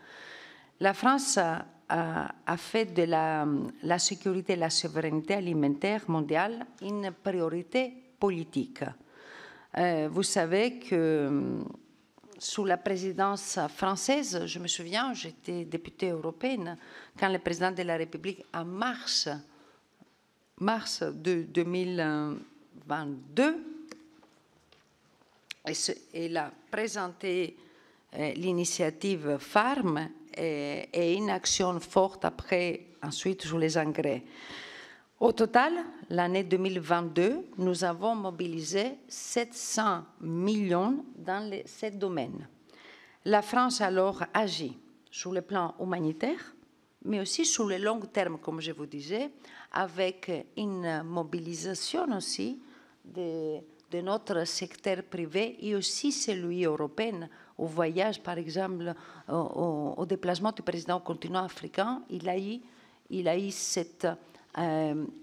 La France a fait de la sécurité et la souveraineté alimentaire mondiale une priorité politique. Vous savez que sous la présidence française, je me souviens, j'étais députée européenne, quand le président de la République, en mars de 2022, il a présenté l'initiative FARM et une action forte après, ensuite, sur les engrais. Au total, l'année 2022, nous avons mobilisé 700 millions dans ces domaines. La France alors agit sur le plan humanitaire, mais aussi sur le long terme, comme je vous disais, avec une mobilisation aussi de notre secteur privé et aussi celui européen. Au voyage, par exemple, au déplacement du président au continent africain, il a eu cet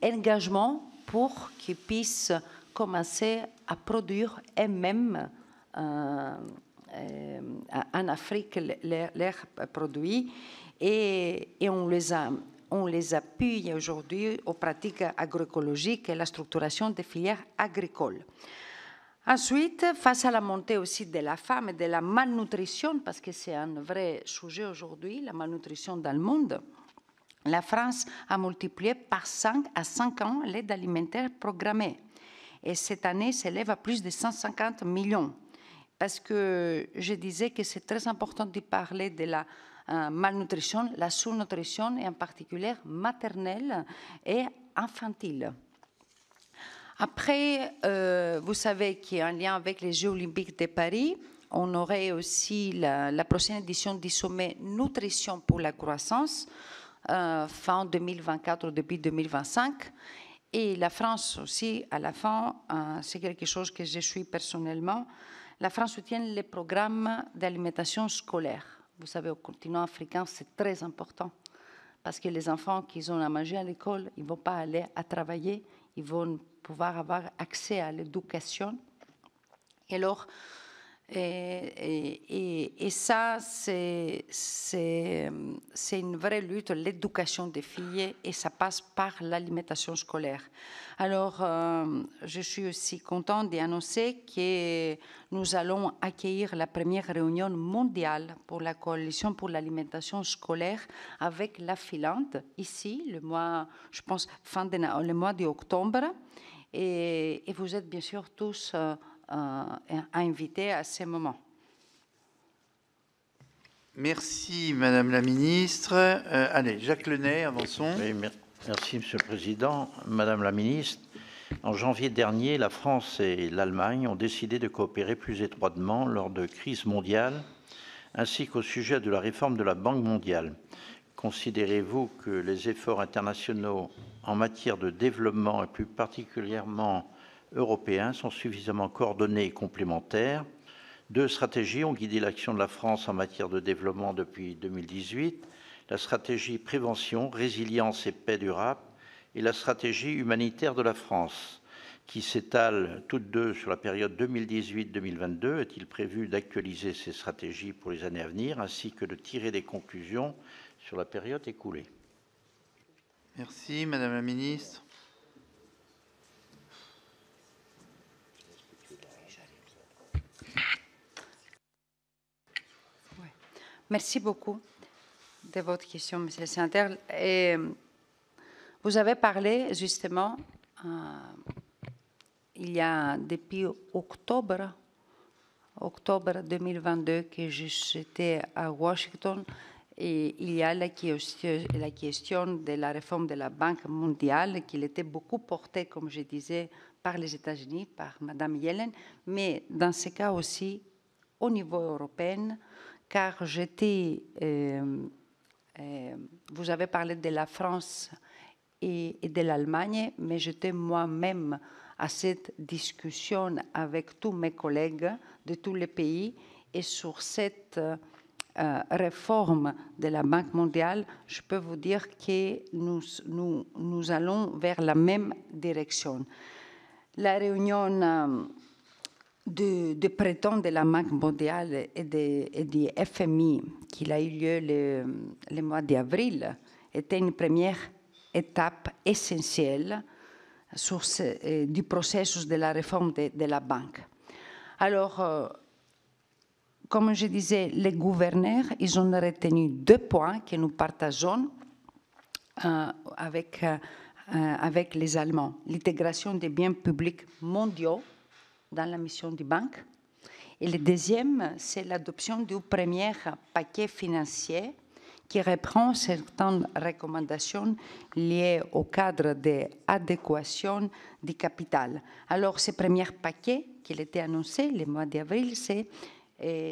engagement pour qu'ils puissent commencer à produire eux-mêmes en Afrique leurs produits et on les appuie aujourd'hui aux pratiques agroécologiques et la structuration des filières agricoles. Ensuite, face à la montée aussi de la faim et de la malnutrition, parce que c'est un vrai sujet aujourd'hui, la malnutrition dans le monde, la France a multiplié par 5 à 5 ans l'aide alimentaire programmée. Et cette année s'élève à plus de 150 millions. Parce que je disais que c'est très important de parler de la malnutrition, la sous-nutrition, et en particulier maternelle et infantile. Après, vous savez qu'en lien avec les Jeux olympiques de Paris, on aurait aussi la prochaine édition du sommet Nutrition pour la croissance, fin 2024 ou début 2025. Et la France aussi, à la fin, c'est quelque chose que je suis personnellement, la France soutient les programmes d'alimentation scolaire. Vous savez, au continent africain, c'est très important parce que les enfants qui ont à manger à l'école, ils ne vont pas aller à travailler, ils vont pouvoir avoir accès à l'éducation. Et alors, et ça, c'est une vraie lutte, l'éducation des filles, et ça passe par l'alimentation scolaire. Alors, je suis aussi contente d'annoncer que nous allons accueillir la première réunion mondiale pour la coalition pour l'alimentation scolaire avec la Finlande, ici, le mois, je pense, le mois d'octobre. Et vous êtes bien sûr tous invités à ce moment. Merci, Madame la Ministre. Allez, Jacques Lenay, avançons. Oui, merci, Monsieur le Président. Madame la Ministre, en janvier dernier, la France et l'Allemagne ont décidé de coopérer plus étroitement lors de crises mondiales, ainsi qu'au sujet de la réforme de la Banque mondiale. Considérez-vous que les efforts internationaux en matière de développement, et plus particulièrement européens, sont suffisamment coordonnés et complémentaires? 2 stratégies ont guidé l'action de la France en matière de développement depuis 2018, la stratégie prévention, résilience et paix durable et la stratégie humanitaire de la France, qui s'étalent toutes deux sur la période 2018-2022. Est-il prévu d'actualiser ces stratégies pour les années à venir, ainsi que de tirer des conclusions sur la période écoulée? Merci, Madame la Ministre. Merci beaucoup de votre question, Monsieur le Sénateur. Et vous avez parlé justement, il y a depuis octobre 2022 que j'étais à Washington, et il y a la question de la réforme de la Banque mondiale qui était beaucoup portée, comme je disais, par les États-Unis, par Madame Yellen, mais dans ce cas aussi au niveau européen, car j'étais, vous avez parlé de la France et de l'Allemagne, mais j'étais moi-même à cette discussion avec tous mes collègues de tous les pays, et sur cette réforme de la Banque mondiale, je peux vous dire que nous allons vers la même direction. La réunion de printemps de la Banque mondiale et du FMI, qui a eu lieu le mois d'avril, était une première étape essentielle du processus de la réforme de la banque. Alors, comme je disais, les gouverneurs, ils ont retenu 2 points que nous partageons avec les Allemands. L'intégration des biens publics mondiaux dans la mission des banques. Et le deuxième, c'est l'adoption du premier paquet financier qui reprend certaines recommandations liées au cadre d'adéquation du capital. Alors, ce premier paquet qui a été annoncé le mois d'avril, c'est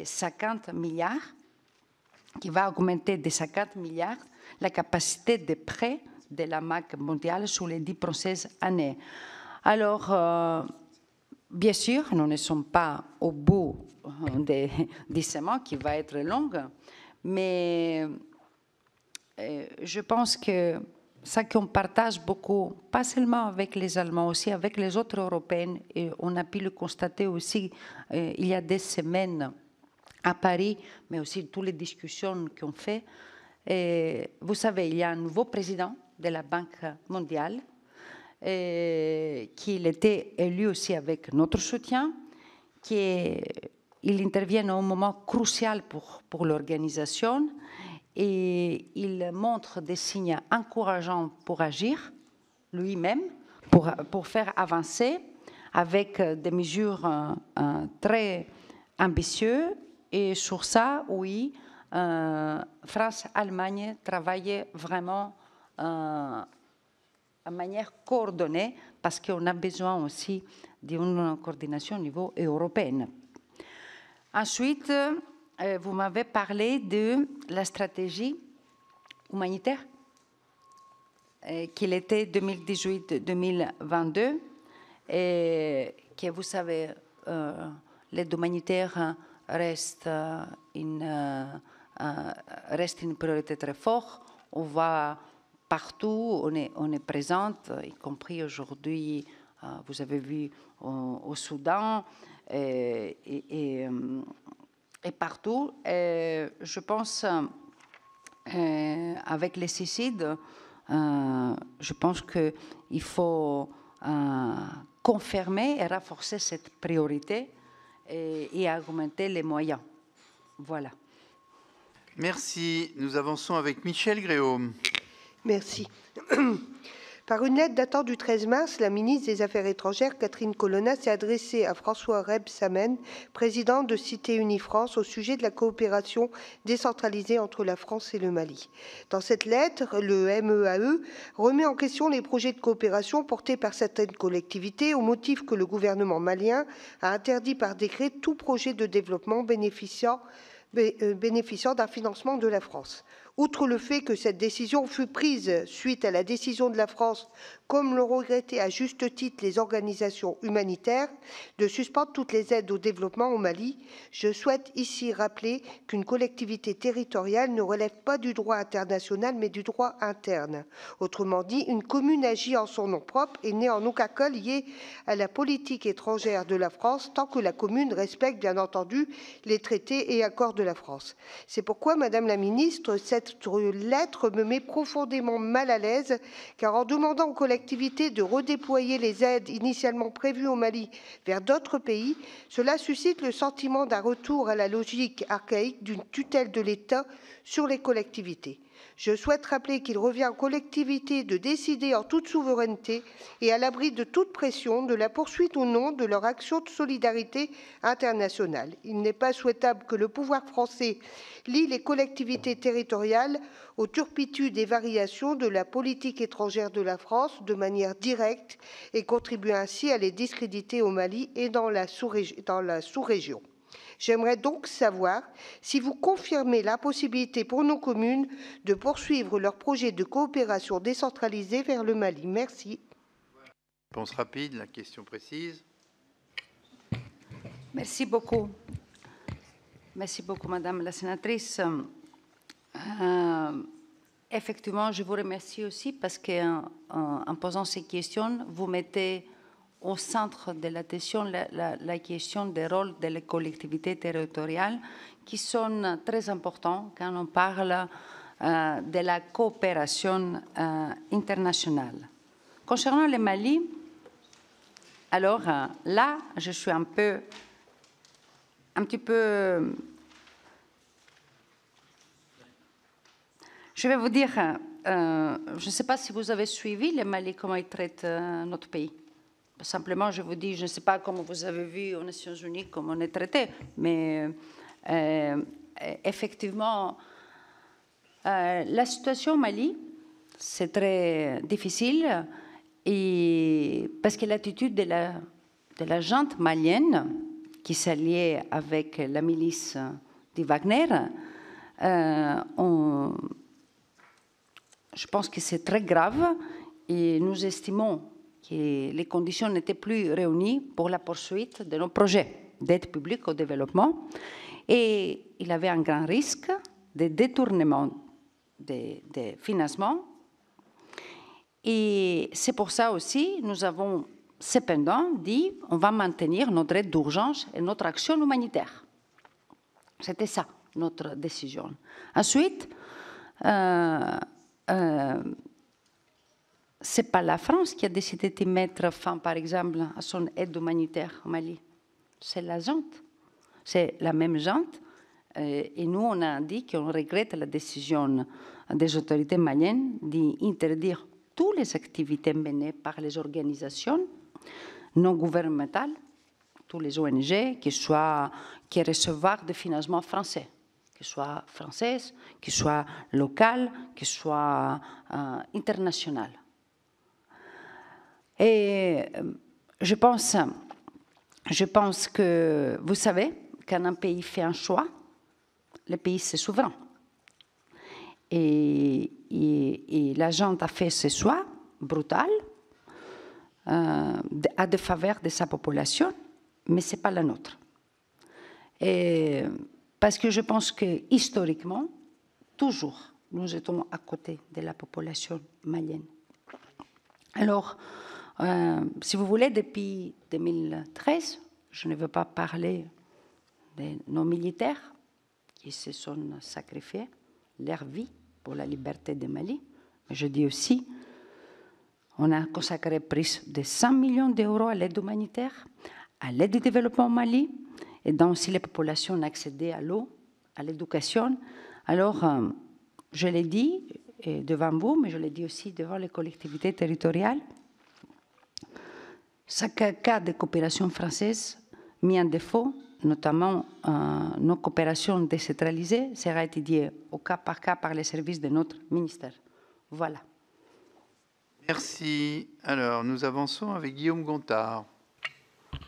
50 milliards, qui va augmenter de 50 milliards la capacité de prêt de la Banque mondiale sur les 10 prochaines années. Alors, bien sûr, nous ne sommes pas au bout du chemin qui va être long, mais je pense que ça qu'on partage beaucoup, pas seulement avec les Allemands, aussi avec les autres Européens, et on a pu le constater aussi il y a des semaines à Paris, mais aussi toutes les discussions qu'on fait. Et vous savez, il y a un nouveau président de la Banque mondiale, qui était élu aussi avec notre soutien, il intervient à un moment crucial pour l'organisation, et il montre des signes encourageants pour agir lui-même, pour faire avancer avec des mesures très ambitieuses. Et sur ça, oui, France et Allemagne travaillent vraiment de manière coordonnée, parce qu'on a besoin aussi d'une coordination au niveau européen. Ensuite, vous m'avez parlé de la stratégie humanitaire. qu'il était 2018-2022 et que vous savez, l'aide humanitaire reste une priorité très forte. On va partout, on est présente, y compris aujourd'hui, vous avez vu au Soudan et partout. Je pense, avec les suicides, je pense qu'il faut confirmer et renforcer cette priorité et augmenter les moyens. Voilà. Merci. Nous avançons avec Michèle Gréaume. Merci. Par une lettre datant du 13 mars, la ministre des Affaires étrangères, Catherine Colonna, s'est adressée à François Rebsamen, président de Cité Unie France, au sujet de la coopération décentralisée entre la France et le Mali. Dans cette lettre, le MEAE remet en question les projets de coopération portés par certaines collectivités au motif que le gouvernement malien a interdit par décret tout projet de développement bénéficiant d'un financement de la France. Outre le fait que cette décision fut prise suite à la décision de la France, comme l'ont regretté à juste titre les organisations humanitaires, de suspendre toutes les aides au développement au Mali, je souhaite ici rappeler qu'une collectivité territoriale ne relève pas du droit international, mais du droit interne. Autrement dit, une commune agit en son nom propre et n'est en aucun cas liée à la politique étrangère de la France, tant que la commune respecte, bien entendu, les traités et accords de la France. C'est pourquoi, Madame la Ministre, cette lettre me met profondément mal à l'aise, car en demandant aux collectivités de redéployer les aides initialement prévues au Mali vers d'autres pays, cela suscite le sentiment d'un retour à la logique archaïque d'une tutelle de l'État sur les collectivités. Je souhaite rappeler qu'il revient aux collectivités de décider en toute souveraineté et à l'abri de toute pression de la poursuite ou non de leur action de solidarité internationale. Il n'est pas souhaitable que le pouvoir français lie les collectivités territoriales aux turpitudes et variations de la politique étrangère de la France de manière directe et contribue ainsi à les discréditer au Mali et dans la sous-région. J'aimerais donc savoir si vous confirmez la possibilité pour nos communes de poursuivre leurs projets de coopération décentralisée vers le Mali. Merci. Réponse rapide, la question précise. Merci beaucoup. Merci beaucoup, Madame la sénatrice. Effectivement, je vous remercie aussi parce qu'en posant ces questions, vous mettez au centre de l'attention la question des rôles des collectivités territoriales qui sont très importants quand on parle de la coopération internationale. Concernant le Mali, alors là, je suis un petit peu... Je vais vous dire, je ne sais pas si vous avez suivi le Mali, comment il traite notre pays. Simplement, je vous dis, je ne sais pas comment vous avez vu aux Nations Unies, comment on est traité, mais effectivement, la situation au Mali, c'est très difficile et parce que l'attitude de la junte malienne qui s'alliait avec la milice de Wagner, je pense que c'est très grave et nous estimons que les conditions n'étaient plus réunies pour la poursuite de nos projets d'aide publique au développement et il avait un grand risque de détournement des financements. Et c'est pour ça aussi nous avons cependant dit on va maintenir notre aide d'urgence et notre action humanitaire. C'était ça notre décision. Ensuite, ce n'est pas la France qui a décidé de mettre fin, par exemple, à son aide humanitaire au Mali. C'est la junte. C'est la même junte. Et nous, on a dit qu'on regrette la décision des autorités maliennes d'interdire toutes les activités menées par les organisations non gouvernementales, toutes les ONG, qui reçoivent des financements français, qu'ils soient françaises, qu'ils soient locales, qu'ils soient internationales. Et je pense que vous savez, quand un pays fait un choix, le pays c'est souverain. Et la gente a fait ce choix brutal à de faveur de sa population, mais ce n'est pas la nôtre. Et parce que je pense que historiquement, toujours, nous étions à côté de la population malienne. Alors, si vous voulez, depuis 2013, je ne veux pas parler de nos militaires qui se sont sacrifiés leur vie pour la liberté du Mali, mais je dis aussi, on a consacré plus de 100 millions d'euros à l'aide humanitaire, à l'aide au développement au Mali, et dont aussi les populations ont accédé à l'eau, à l'éducation. Alors, je l'ai dit devant vous, mais je l'ai dit aussi devant les collectivités territoriales, chaque cas de coopération française mis en défaut, notamment nos coopérations décentralisées, sera étudié au cas par les services de notre ministère. Voilà. Merci. Alors, nous avançons avec Guillaume Gontard.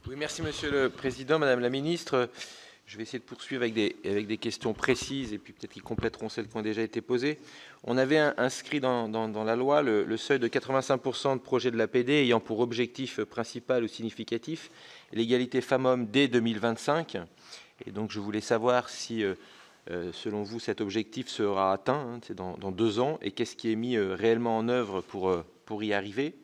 Oui, merci Monsieur le Président, Madame la Ministre. Je vais essayer de poursuivre avec des questions précises et puis peut-être qui compléteront celles qui ont déjà été posées. On avait inscrit dans la loi le seuil de 85% de projets de l'APD ayant pour objectif principal ou significatif l'égalité femmes-hommes dès 2025. Et donc je voulais savoir si, selon vous, cet objectif sera atteint, c'est dans 2 ans, et qu'est-ce qui est mis réellement en œuvre pour y arriver.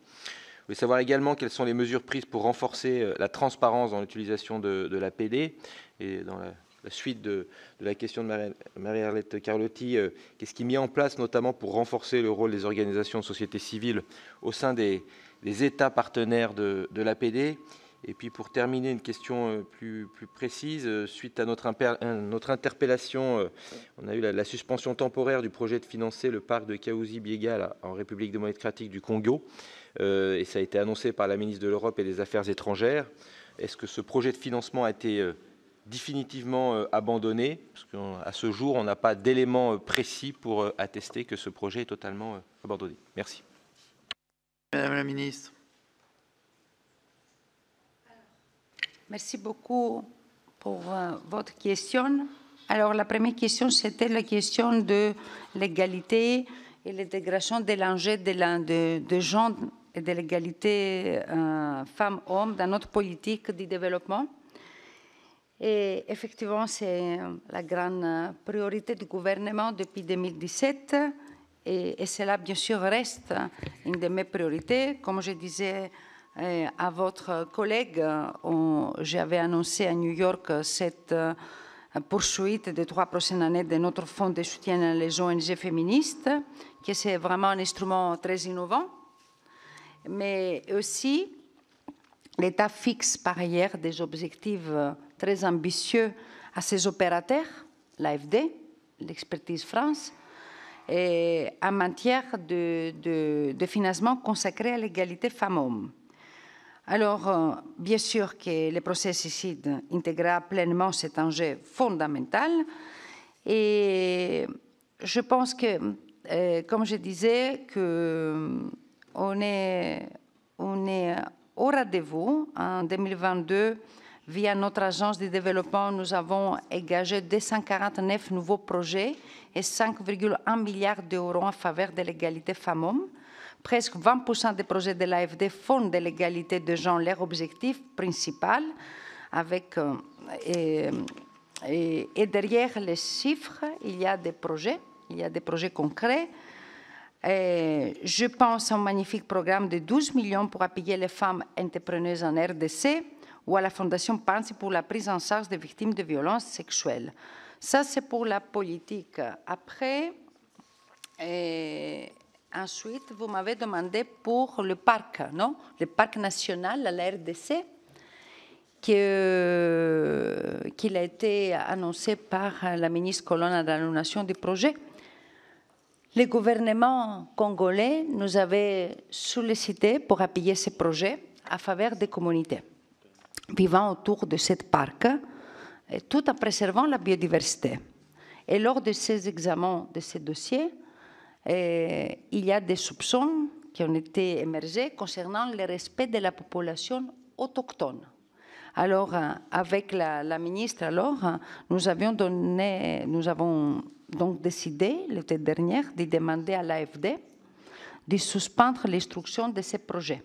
Je voulais savoir également quelles sont les mesures prises pour renforcer la transparence dans l'utilisation de l'APD. Et dans la suite de la question de Marie-Arlette Carlotti, qu'est-ce qui est mis en place notamment pour renforcer le rôle des organisations de société civile au sein des États partenaires de l'APD? Et puis pour terminer, une question plus précise, suite à notre interpellation, on a eu la suspension temporaire du projet de financer le parc de Kahuzi-Biega en République démocratique du Congo. Et ça a été annoncé par la ministre de l'Europe et des Affaires étrangères. Est-ce que ce projet de financement a été définitivement abandonné? Parce qu'à ce jour, on n'a pas d'éléments précis pour attester que ce projet est totalement abandonné. Merci. Madame la Ministre. Merci beaucoup pour votre question. Alors, la première question, c'était la question de l'égalité et l'intégration de l'enjeu de genre et de l'égalité femmes-hommes dans notre politique du développement. Et effectivement, c'est la grande priorité du gouvernement depuis 2017. Et cela, bien sûr, reste une de mes priorités. Comme je disais à votre collègue, j'avais annoncé à New York cette poursuite des 3 prochaines années de notre fonds de soutien aux ONG féministes, qui c'est vraiment un instrument très innovant. Mais aussi, l'État fixe par ailleurs des objectifs très ambitieux à ses opérateurs, l'AFD, l'Expertise France, et en matière de financement consacré à l'égalité femmes-hommes. Alors, bien sûr que le processus intégrera pleinement cet enjeu fondamental. Et je pense que, comme je disais, on est au rendez-vous. En 2022, via notre agence de développement, nous avons engagé 249 nouveaux projets et 5,1 milliards d'euros en faveur de l'égalité femmes-hommes. Presque 20% des projets de l'AFD font de l'égalité de genre leur objectif principal. Et derrière les chiffres, il y a des projets concrets. Je pense à un magnifique programme de 12 millions pour appuyer les femmes entrepreneuses en RDC ou à la Fondation Pansy pour la prise en charge des victimes de violences sexuelles. Ça, c'est pour la politique. Après, ensuite, vous m'avez demandé pour le parc, non? Le parc national à la RDC, qu'il a été annoncé par la ministre Colonna dans l'annonce du projet. Le gouvernement congolais nous avait sollicité pour appuyer ce projet à faveur des communautés vivant autour de ce parc, tout en préservant la biodiversité. Et lors de ces examens de ces dossiers, il y a des soupçons qui ont été émergés concernant le respect de la population autochtone. Alors, avec la ministre, nous avons donc décidé l'été dernier de demander à l'AFD de suspendre l'instruction de ces projets.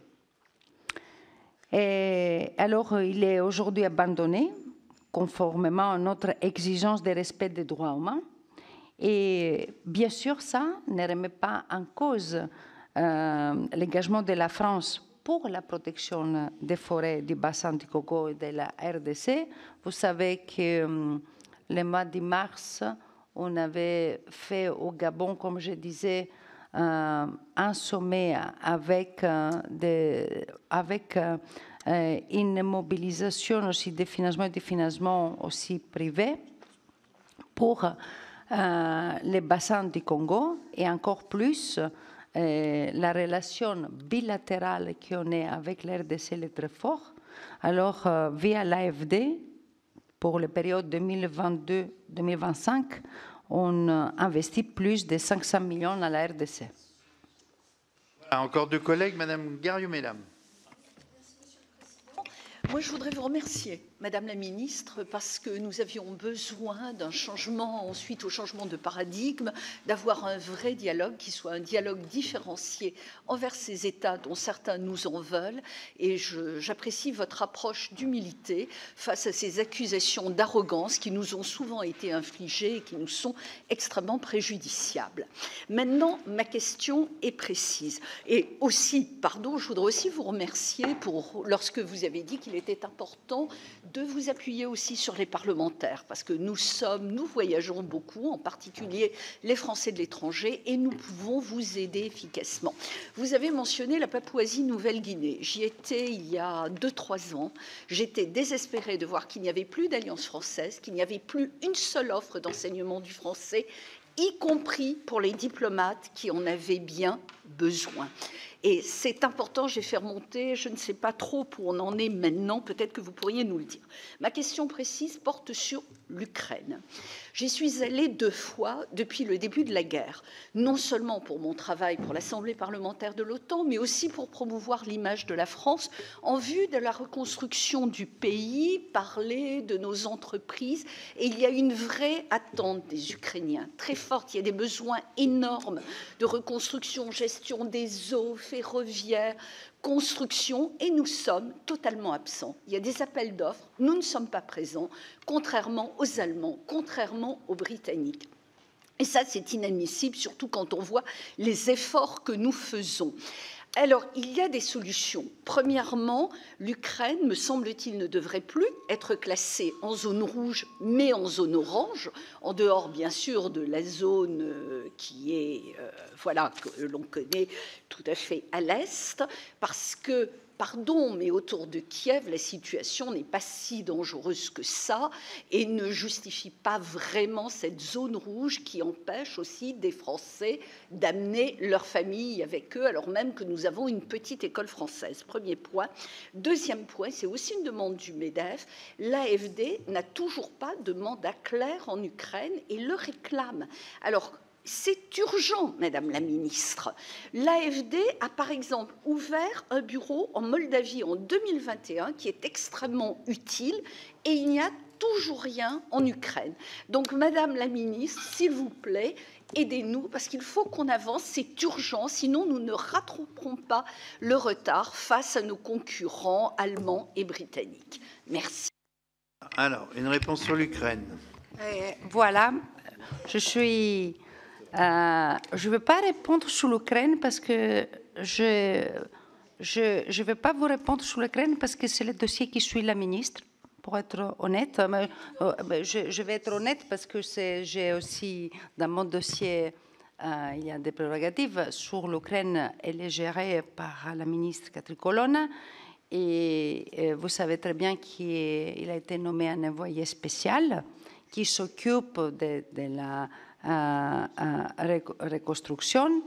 Et alors, il est aujourd'hui abandonné, conformément à notre exigence de respect des droits humains. Et bien sûr, ça ne remet pas en cause l'engagement de la France pour la protection des forêts du bassin du Congo et de la RDC. Vous savez que le mois de mars, on avait fait au Gabon, comme je disais, un sommet avec une mobilisation aussi des financements aussi privés pour les bassins du Congo et encore plus la relation bilatérale qu'on a avec la RDC est très forte. Alors, via l'AFD, pour la période 2022-2025, on investit plus de 500 millions à la RDC. Encore deux collègues, Madame Garriaud-Maylam. Moi, je voudrais vous remercier, Madame la Ministre, parce que nous avions besoin d'un changement, ensuite au changement de paradigme, d'avoir un vrai dialogue qui soit un dialogue différencié envers ces États dont certains nous en veulent. Et j'apprécie votre approche d'humilité face à ces accusations d'arrogance qui nous ont souvent été infligées et qui nous sont extrêmement préjudiciables. Maintenant, ma question est précise. Et aussi, pardon, je voudrais aussi vous remercier lorsque vous avez dit qu'il était important de vous appuyer aussi sur les parlementaires, parce que nous voyageons beaucoup, en particulier les Français de l'étranger, et nous pouvons vous aider efficacement. Vous avez mentionné la Papouasie-Nouvelle-Guinée. J'y étais il y a 2-3 ans. J'étais désespérée de voir qu'il n'y avait plus d'alliance française, qu'il n'y avait plus une seule offre d'enseignement du français, y compris pour les diplomates qui en avaient bien besoin. Et c'est important, j'ai fait remonter, je ne sais pas trop où on en est maintenant, peut-être que vous pourriez nous le dire. Ma question précise porte sur l'Ukraine. J'y suis allée 2 fois depuis le début de la guerre, non seulement pour mon travail pour l'Assemblée parlementaire de l'OTAN, mais aussi pour promouvoir l'image de la France en vue de la reconstruction du pays, parler de nos entreprises. Et il y a une vraie attente des Ukrainiens, très forte. Il y a des besoins énormes de reconstruction, gestion des eaux, ferroviaire, construction, et nous sommes totalement absents. Il y a des appels d'offres, nous ne sommes pas présents, contrairement aux Allemands, contrairement aux Britanniques. Et ça, c'est inadmissible, surtout quand on voit les efforts que nous faisons. Alors, il y a des solutions. Premièrement, l'Ukraine, me semble-t-il, ne devrait plus être classée en zone rouge, mais en zone orange, en dehors, bien sûr, de la zone qui est, que l'on connaît tout à fait à l'est, parce que, pardon, mais autour de Kiev, la situation n'est pas si dangereuse que ça et ne justifie pas vraiment cette zone rouge qui empêche aussi des Français d'amener leur famille avec eux, alors même que nous avons une petite école française. Premier point. Deuxième point, c'est aussi une demande du MEDEF. L'AFD n'a toujours pas de mandat clair en Ukraine et le réclame. Alors, c'est urgent, Madame la Ministre. L'AFD a par exemple ouvert un bureau en Moldavie en 2021 qui est extrêmement utile et il n'y a toujours rien en Ukraine. Donc, Madame la Ministre, s'il vous plaît, aidez-nous parce qu'il faut qu'on avance, c'est urgent, sinon nous ne rattraperons pas le retard face à nos concurrents allemands et britanniques. Merci. Alors, une réponse sur l'Ukraine. Voilà, je ne vais pas répondre sur l'Ukraine parce que je ne vais pas vous répondre sur l'Ukraine parce que c'est le dossier qui suit la ministre, pour être honnête. Mais, je vais être honnête parce que j'ai aussi, dans mon dossier, il y a des prérogatives sur l'Ukraine. Elle est gérée par la ministre Catherine Colonna. Et vous savez très bien qu'il a été nommé un envoyé spécial qui s'occupe de la reconstruction.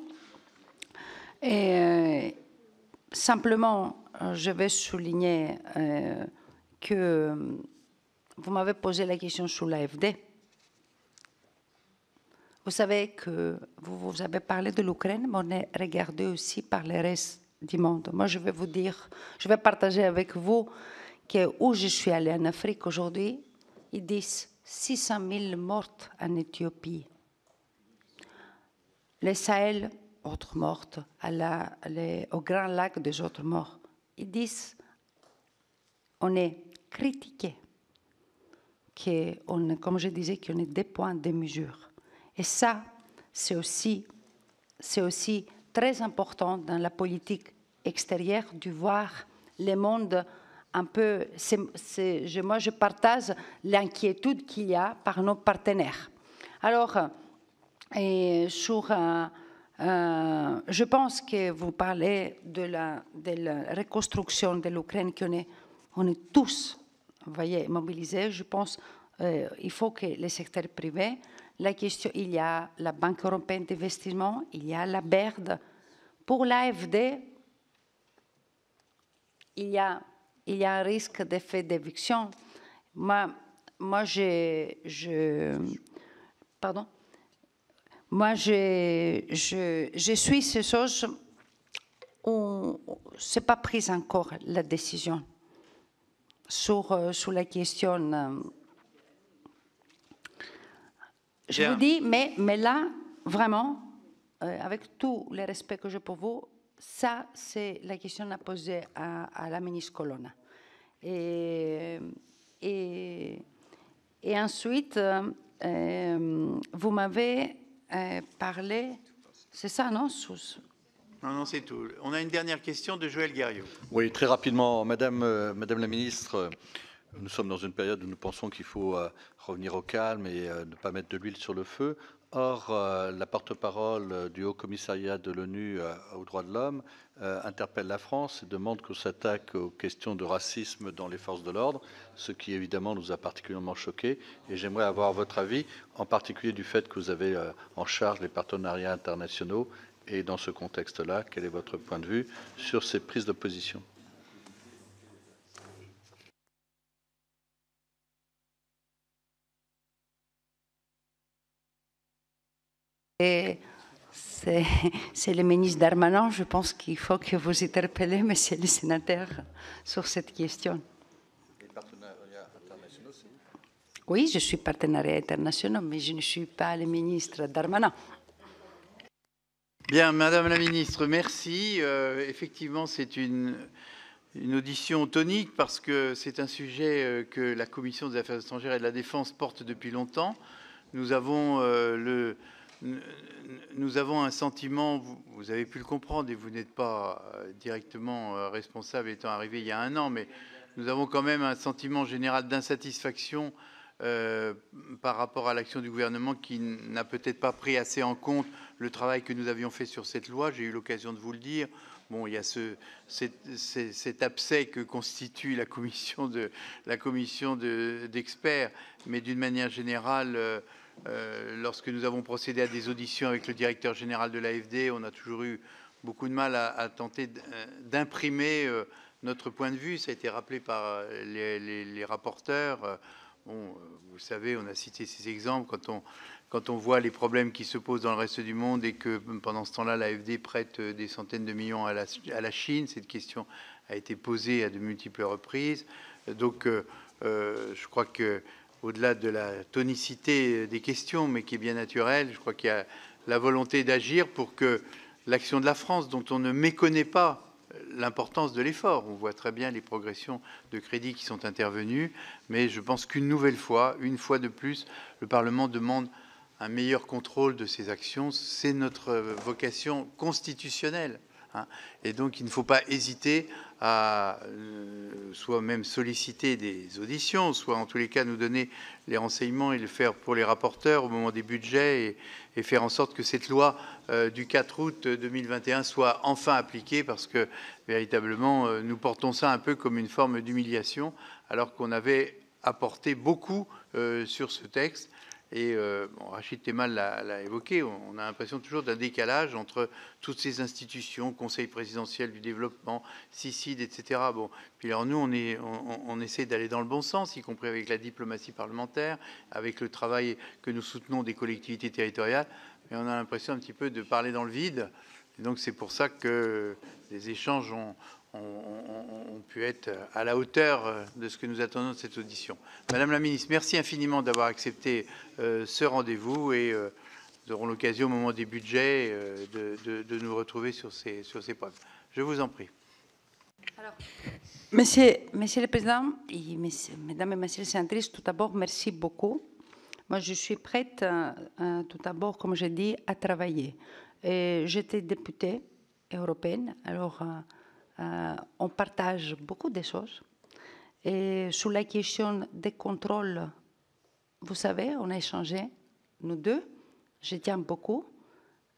Et simplement, je vais souligner que vous m'avez posé la question sur l'AFD. Vous savez que vous avez parlé de l'Ukraine, mais on est regardé aussi par le reste du monde. Moi, je vais vous dire, je vais partager avec vous que où je suis allée en Afrique aujourd'hui, ils disent 600 000 morts en Éthiopie. Le Sahel, autres mortes, au Grand Lac, des autres morts. Ils disent, on est critiqué, comme je disais, qu'on est des points de mesure. Et ça, c'est aussi très important dans la politique extérieure de voir le monde un peu. Moi, je partage l'inquiétude qu'il y a par nos partenaires. Alors, je pense que vous parlez de la reconstruction de l'Ukraine, on est tous, vous voyez, mobilisés. Je pense qu'il faut que les secteurs privés, la question, il y a la Banque européenne d'investissement, il y a la BERD. Pour l'AFD, il y a un risque d'effet d'éviction. Moi, je suis ces choses où ce n'est pas prise encore la décision sur la question. Je vous dis, mais là, vraiment, avec tout le respect que j'ai pour vous, ça, c'est la question à poser à la ministre Colonna. Et ensuite, vous m'avez parlé, c'est ça, non? Non, c'est tout. On a une dernière question de Joël Guerriau. Oui, très rapidement. Madame la ministre, nous sommes dans une période où nous pensons qu'il faut revenir au calme et ne pas mettre de l'huile sur le feu. Or, la porte-parole du Haut-Commissariat de l'ONU aux droits de l'homme interpelle la France et demande qu'on s'attaque aux questions de racisme dans les forces de l'ordre, ce qui évidemment nous a particulièrement choqués. Et j'aimerais avoir votre avis, en particulier du fait que vous avez en charge les partenariats internationaux. Et dans ce contexte-là, quel est votre point de vue sur ces prises de position ? C'est le ministre Darmanin. Je pense qu'il faut que vous interpellez, monsieur le sénateur, sur cette question. Les partenariats internationaux, c'est vous ? Oui, je suis partenariat international, mais je ne suis pas le ministre Darmanin. Bien, Madame la Ministre, merci. Effectivement, c'est une audition tonique parce que c'est un sujet que la Commission des Affaires étrangères et de la Défense porte depuis longtemps. Nous avons un sentiment, vous avez pu le comprendre et vous n'êtes pas directement responsable étant arrivé il y a un an, mais nous avons quand même un sentiment général d'insatisfaction par rapport à l'action du gouvernement qui n'a peut-être pas pris assez en compte le travail que nous avions fait sur cette loi. J'ai eu l'occasion de vous le dire. Bon, il y a cet abcès que constitue la commission d'experts, mais d'une manière générale, lorsque nous avons procédé à des auditions avec le directeur général de l'AFD, on a toujours eu beaucoup de mal à tenter d'imprimer notre point de vue. Ça a été rappelé par les rapporteurs. Bon, vous savez, on a cité ces exemples quand on voit les problèmes qui se posent dans le reste du monde et que pendant ce temps-là, l'AFD prête des centaines de millions à la Chine. Cette question a été posée à de multiples reprises. Donc, je crois que au-delà de la tonicité des questions, mais qui est bien naturelle, je crois qu'il y a la volonté d'agir pour que l'action de la France, dont on ne méconnaît pas l'importance de l'effort, on voit très bien les progressions de crédits qui sont intervenues, mais je pense qu'une nouvelle fois, une fois de plus, le Parlement demande un meilleur contrôle de ces actions. C'est notre vocation constitutionnelle. Et donc, il ne faut pas hésiter à soit même solliciter des auditions, soit en tous les cas nous donner les renseignements et le faire pour les rapporteurs au moment des budgets et faire en sorte que cette loi du 4 août 2021 soit enfin appliquée, parce que véritablement, nous portons ça un peu comme une forme d'humiliation, alors qu'on avait apporté beaucoup sur ce texte. Et Rachid Temal l'a évoqué, on a l'impression toujours d'un décalage entre toutes ces institutions, Conseil présidentiel du développement, CICID, etc. Bon, puis alors nous, on essaie d'aller dans le bon sens, y compris avec la diplomatie parlementaire, avec le travail que nous soutenons des collectivités territoriales, mais on a l'impression un petit peu de parler dans le vide. Et donc c'est pour ça que les échanges ont ont pu être à la hauteur de ce que nous attendons de cette audition. Madame la ministre, merci infiniment d'avoir accepté ce rendez-vous et nous aurons l'occasion au moment des budgets de nous retrouver sur ces points. Je vous en prie. Alors, Monsieur le Président, et Mesdames et Messieurs les sénatrices, tout d'abord, merci beaucoup. Moi, je suis prête, tout d'abord, comme je dis, à travailler. J'étais députée européenne, alors on partage beaucoup de choses. Et sur la question des contrôles, vous savez, on a échangé, nous deux, je tiens beaucoup.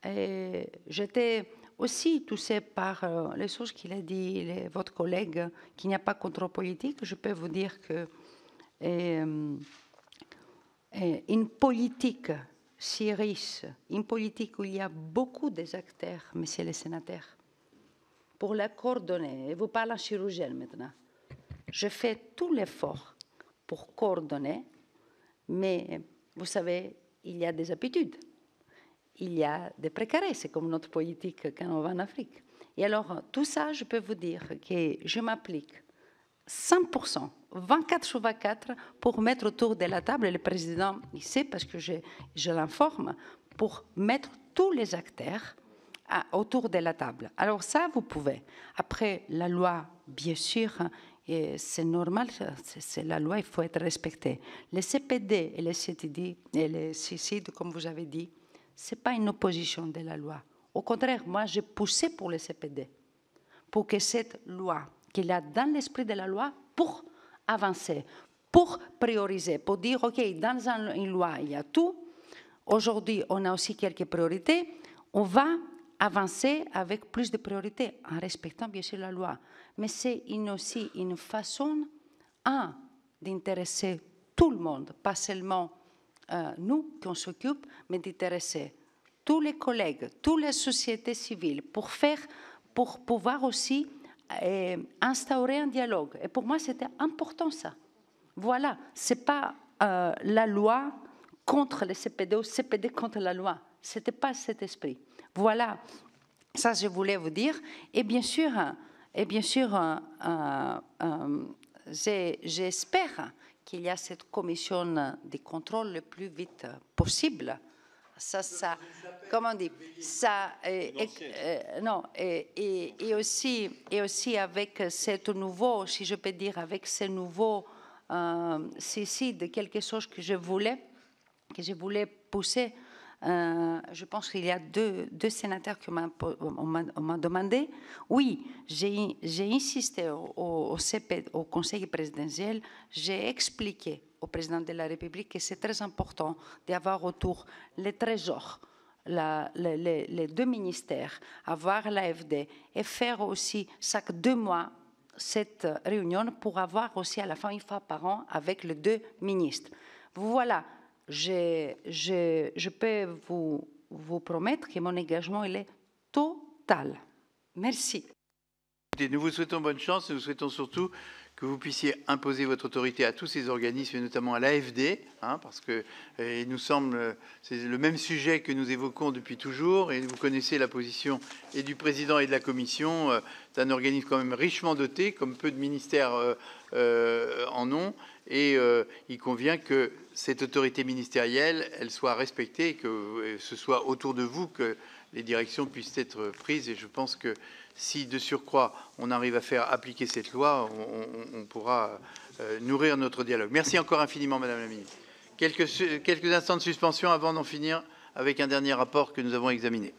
Et j'étais aussi touchée par les choses qu'il a dit, votre collègue, qu'il n'y a pas de contrôle politique. Je peux vous dire que une politique si riche, une politique où il y a beaucoup d'acteurs, messieurs les sénateurs, pour la coordonner, et vous parlez en chirurgienne maintenant, je fais tout l'effort pour coordonner, mais vous savez, il y a des habitudes, il y a des précarés, c'est comme notre politique quand on va en Afrique. Et alors, tout ça, je peux vous dire que je m'applique 100%, 24 sur 24, pour mettre autour de la table, et le président, il sait parce que je l'informe, pour mettre tous les acteurs autour de la table. Alors ça, vous pouvez. Après, la loi, bien sûr, c'est normal, c'est la loi, il faut être respecté. Les CPD et les CTD, et les CICID, comme vous avez dit, ce n'est pas une opposition de la loi. Au contraire, moi, j'ai poussé pour les CPD, pour que cette loi, qu'il y a dans l'esprit de la loi, pour avancer, pour prioriser, pour dire, OK, dans une loi, il y a tout. Aujourd'hui, on a aussi quelques priorités. On va avancer avec plus de priorités, en respectant bien sûr la loi. Mais c'est aussi une façon, d'intéresser tout le monde, pas seulement nous qui on s'occupe, mais d'intéresser tous les collègues, toutes les sociétés civiles, pour pouvoir aussi instaurer un dialogue. Et pour moi, c'était important ça. Voilà, ce n'est pas la loi contre les CPD ou CPD contre la loi. Ce n'était pas cet esprit. Voilà, ça je voulais vous dire. Et bien sûr j'espère qu'il y a cette commission de contrôle le plus vite possible. Ça, comment on dit, ça, non, et aussi avec ce nouveau, si je peux dire, avec ce nouveau CICID, quelque chose que je voulais pousser. Je pense qu'il y a deux sénateurs qui m'ont demandé. Oui, j'ai insisté au Conseil présidentiel, j'ai expliqué au président de la République que c'est très important d'avoir autour les trésors, les deux ministères, avoir l'AFD et faire aussi chaque 2 mois cette réunion pour avoir aussi à la fin, une fois par an, avec les 2 ministres. Voilà. Je peux vous promettre que mon engagement il est total. Merci. Nous vous souhaitons bonne chance et nous souhaitons surtout que vous puissiez imposer votre autorité à tous ces organismes, et notamment à l'AFD, parce que il nous semble, c'est le même sujet que nous évoquons depuis toujours, et vous connaissez la position et du président et de la commission. C'est un organisme quand même richement doté, comme peu de ministères en ont, et il convient que cette autorité ministérielle, elle soit respectée, et que ce soit autour de vous que les directions puissent être prises. Et je pense que si de surcroît on arrive à faire appliquer cette loi, on pourra nourrir notre dialogue. Merci encore infiniment, Madame la Ministre. Quelques instants de suspension avant d'en finir avec un dernier rapport que nous avons examiné.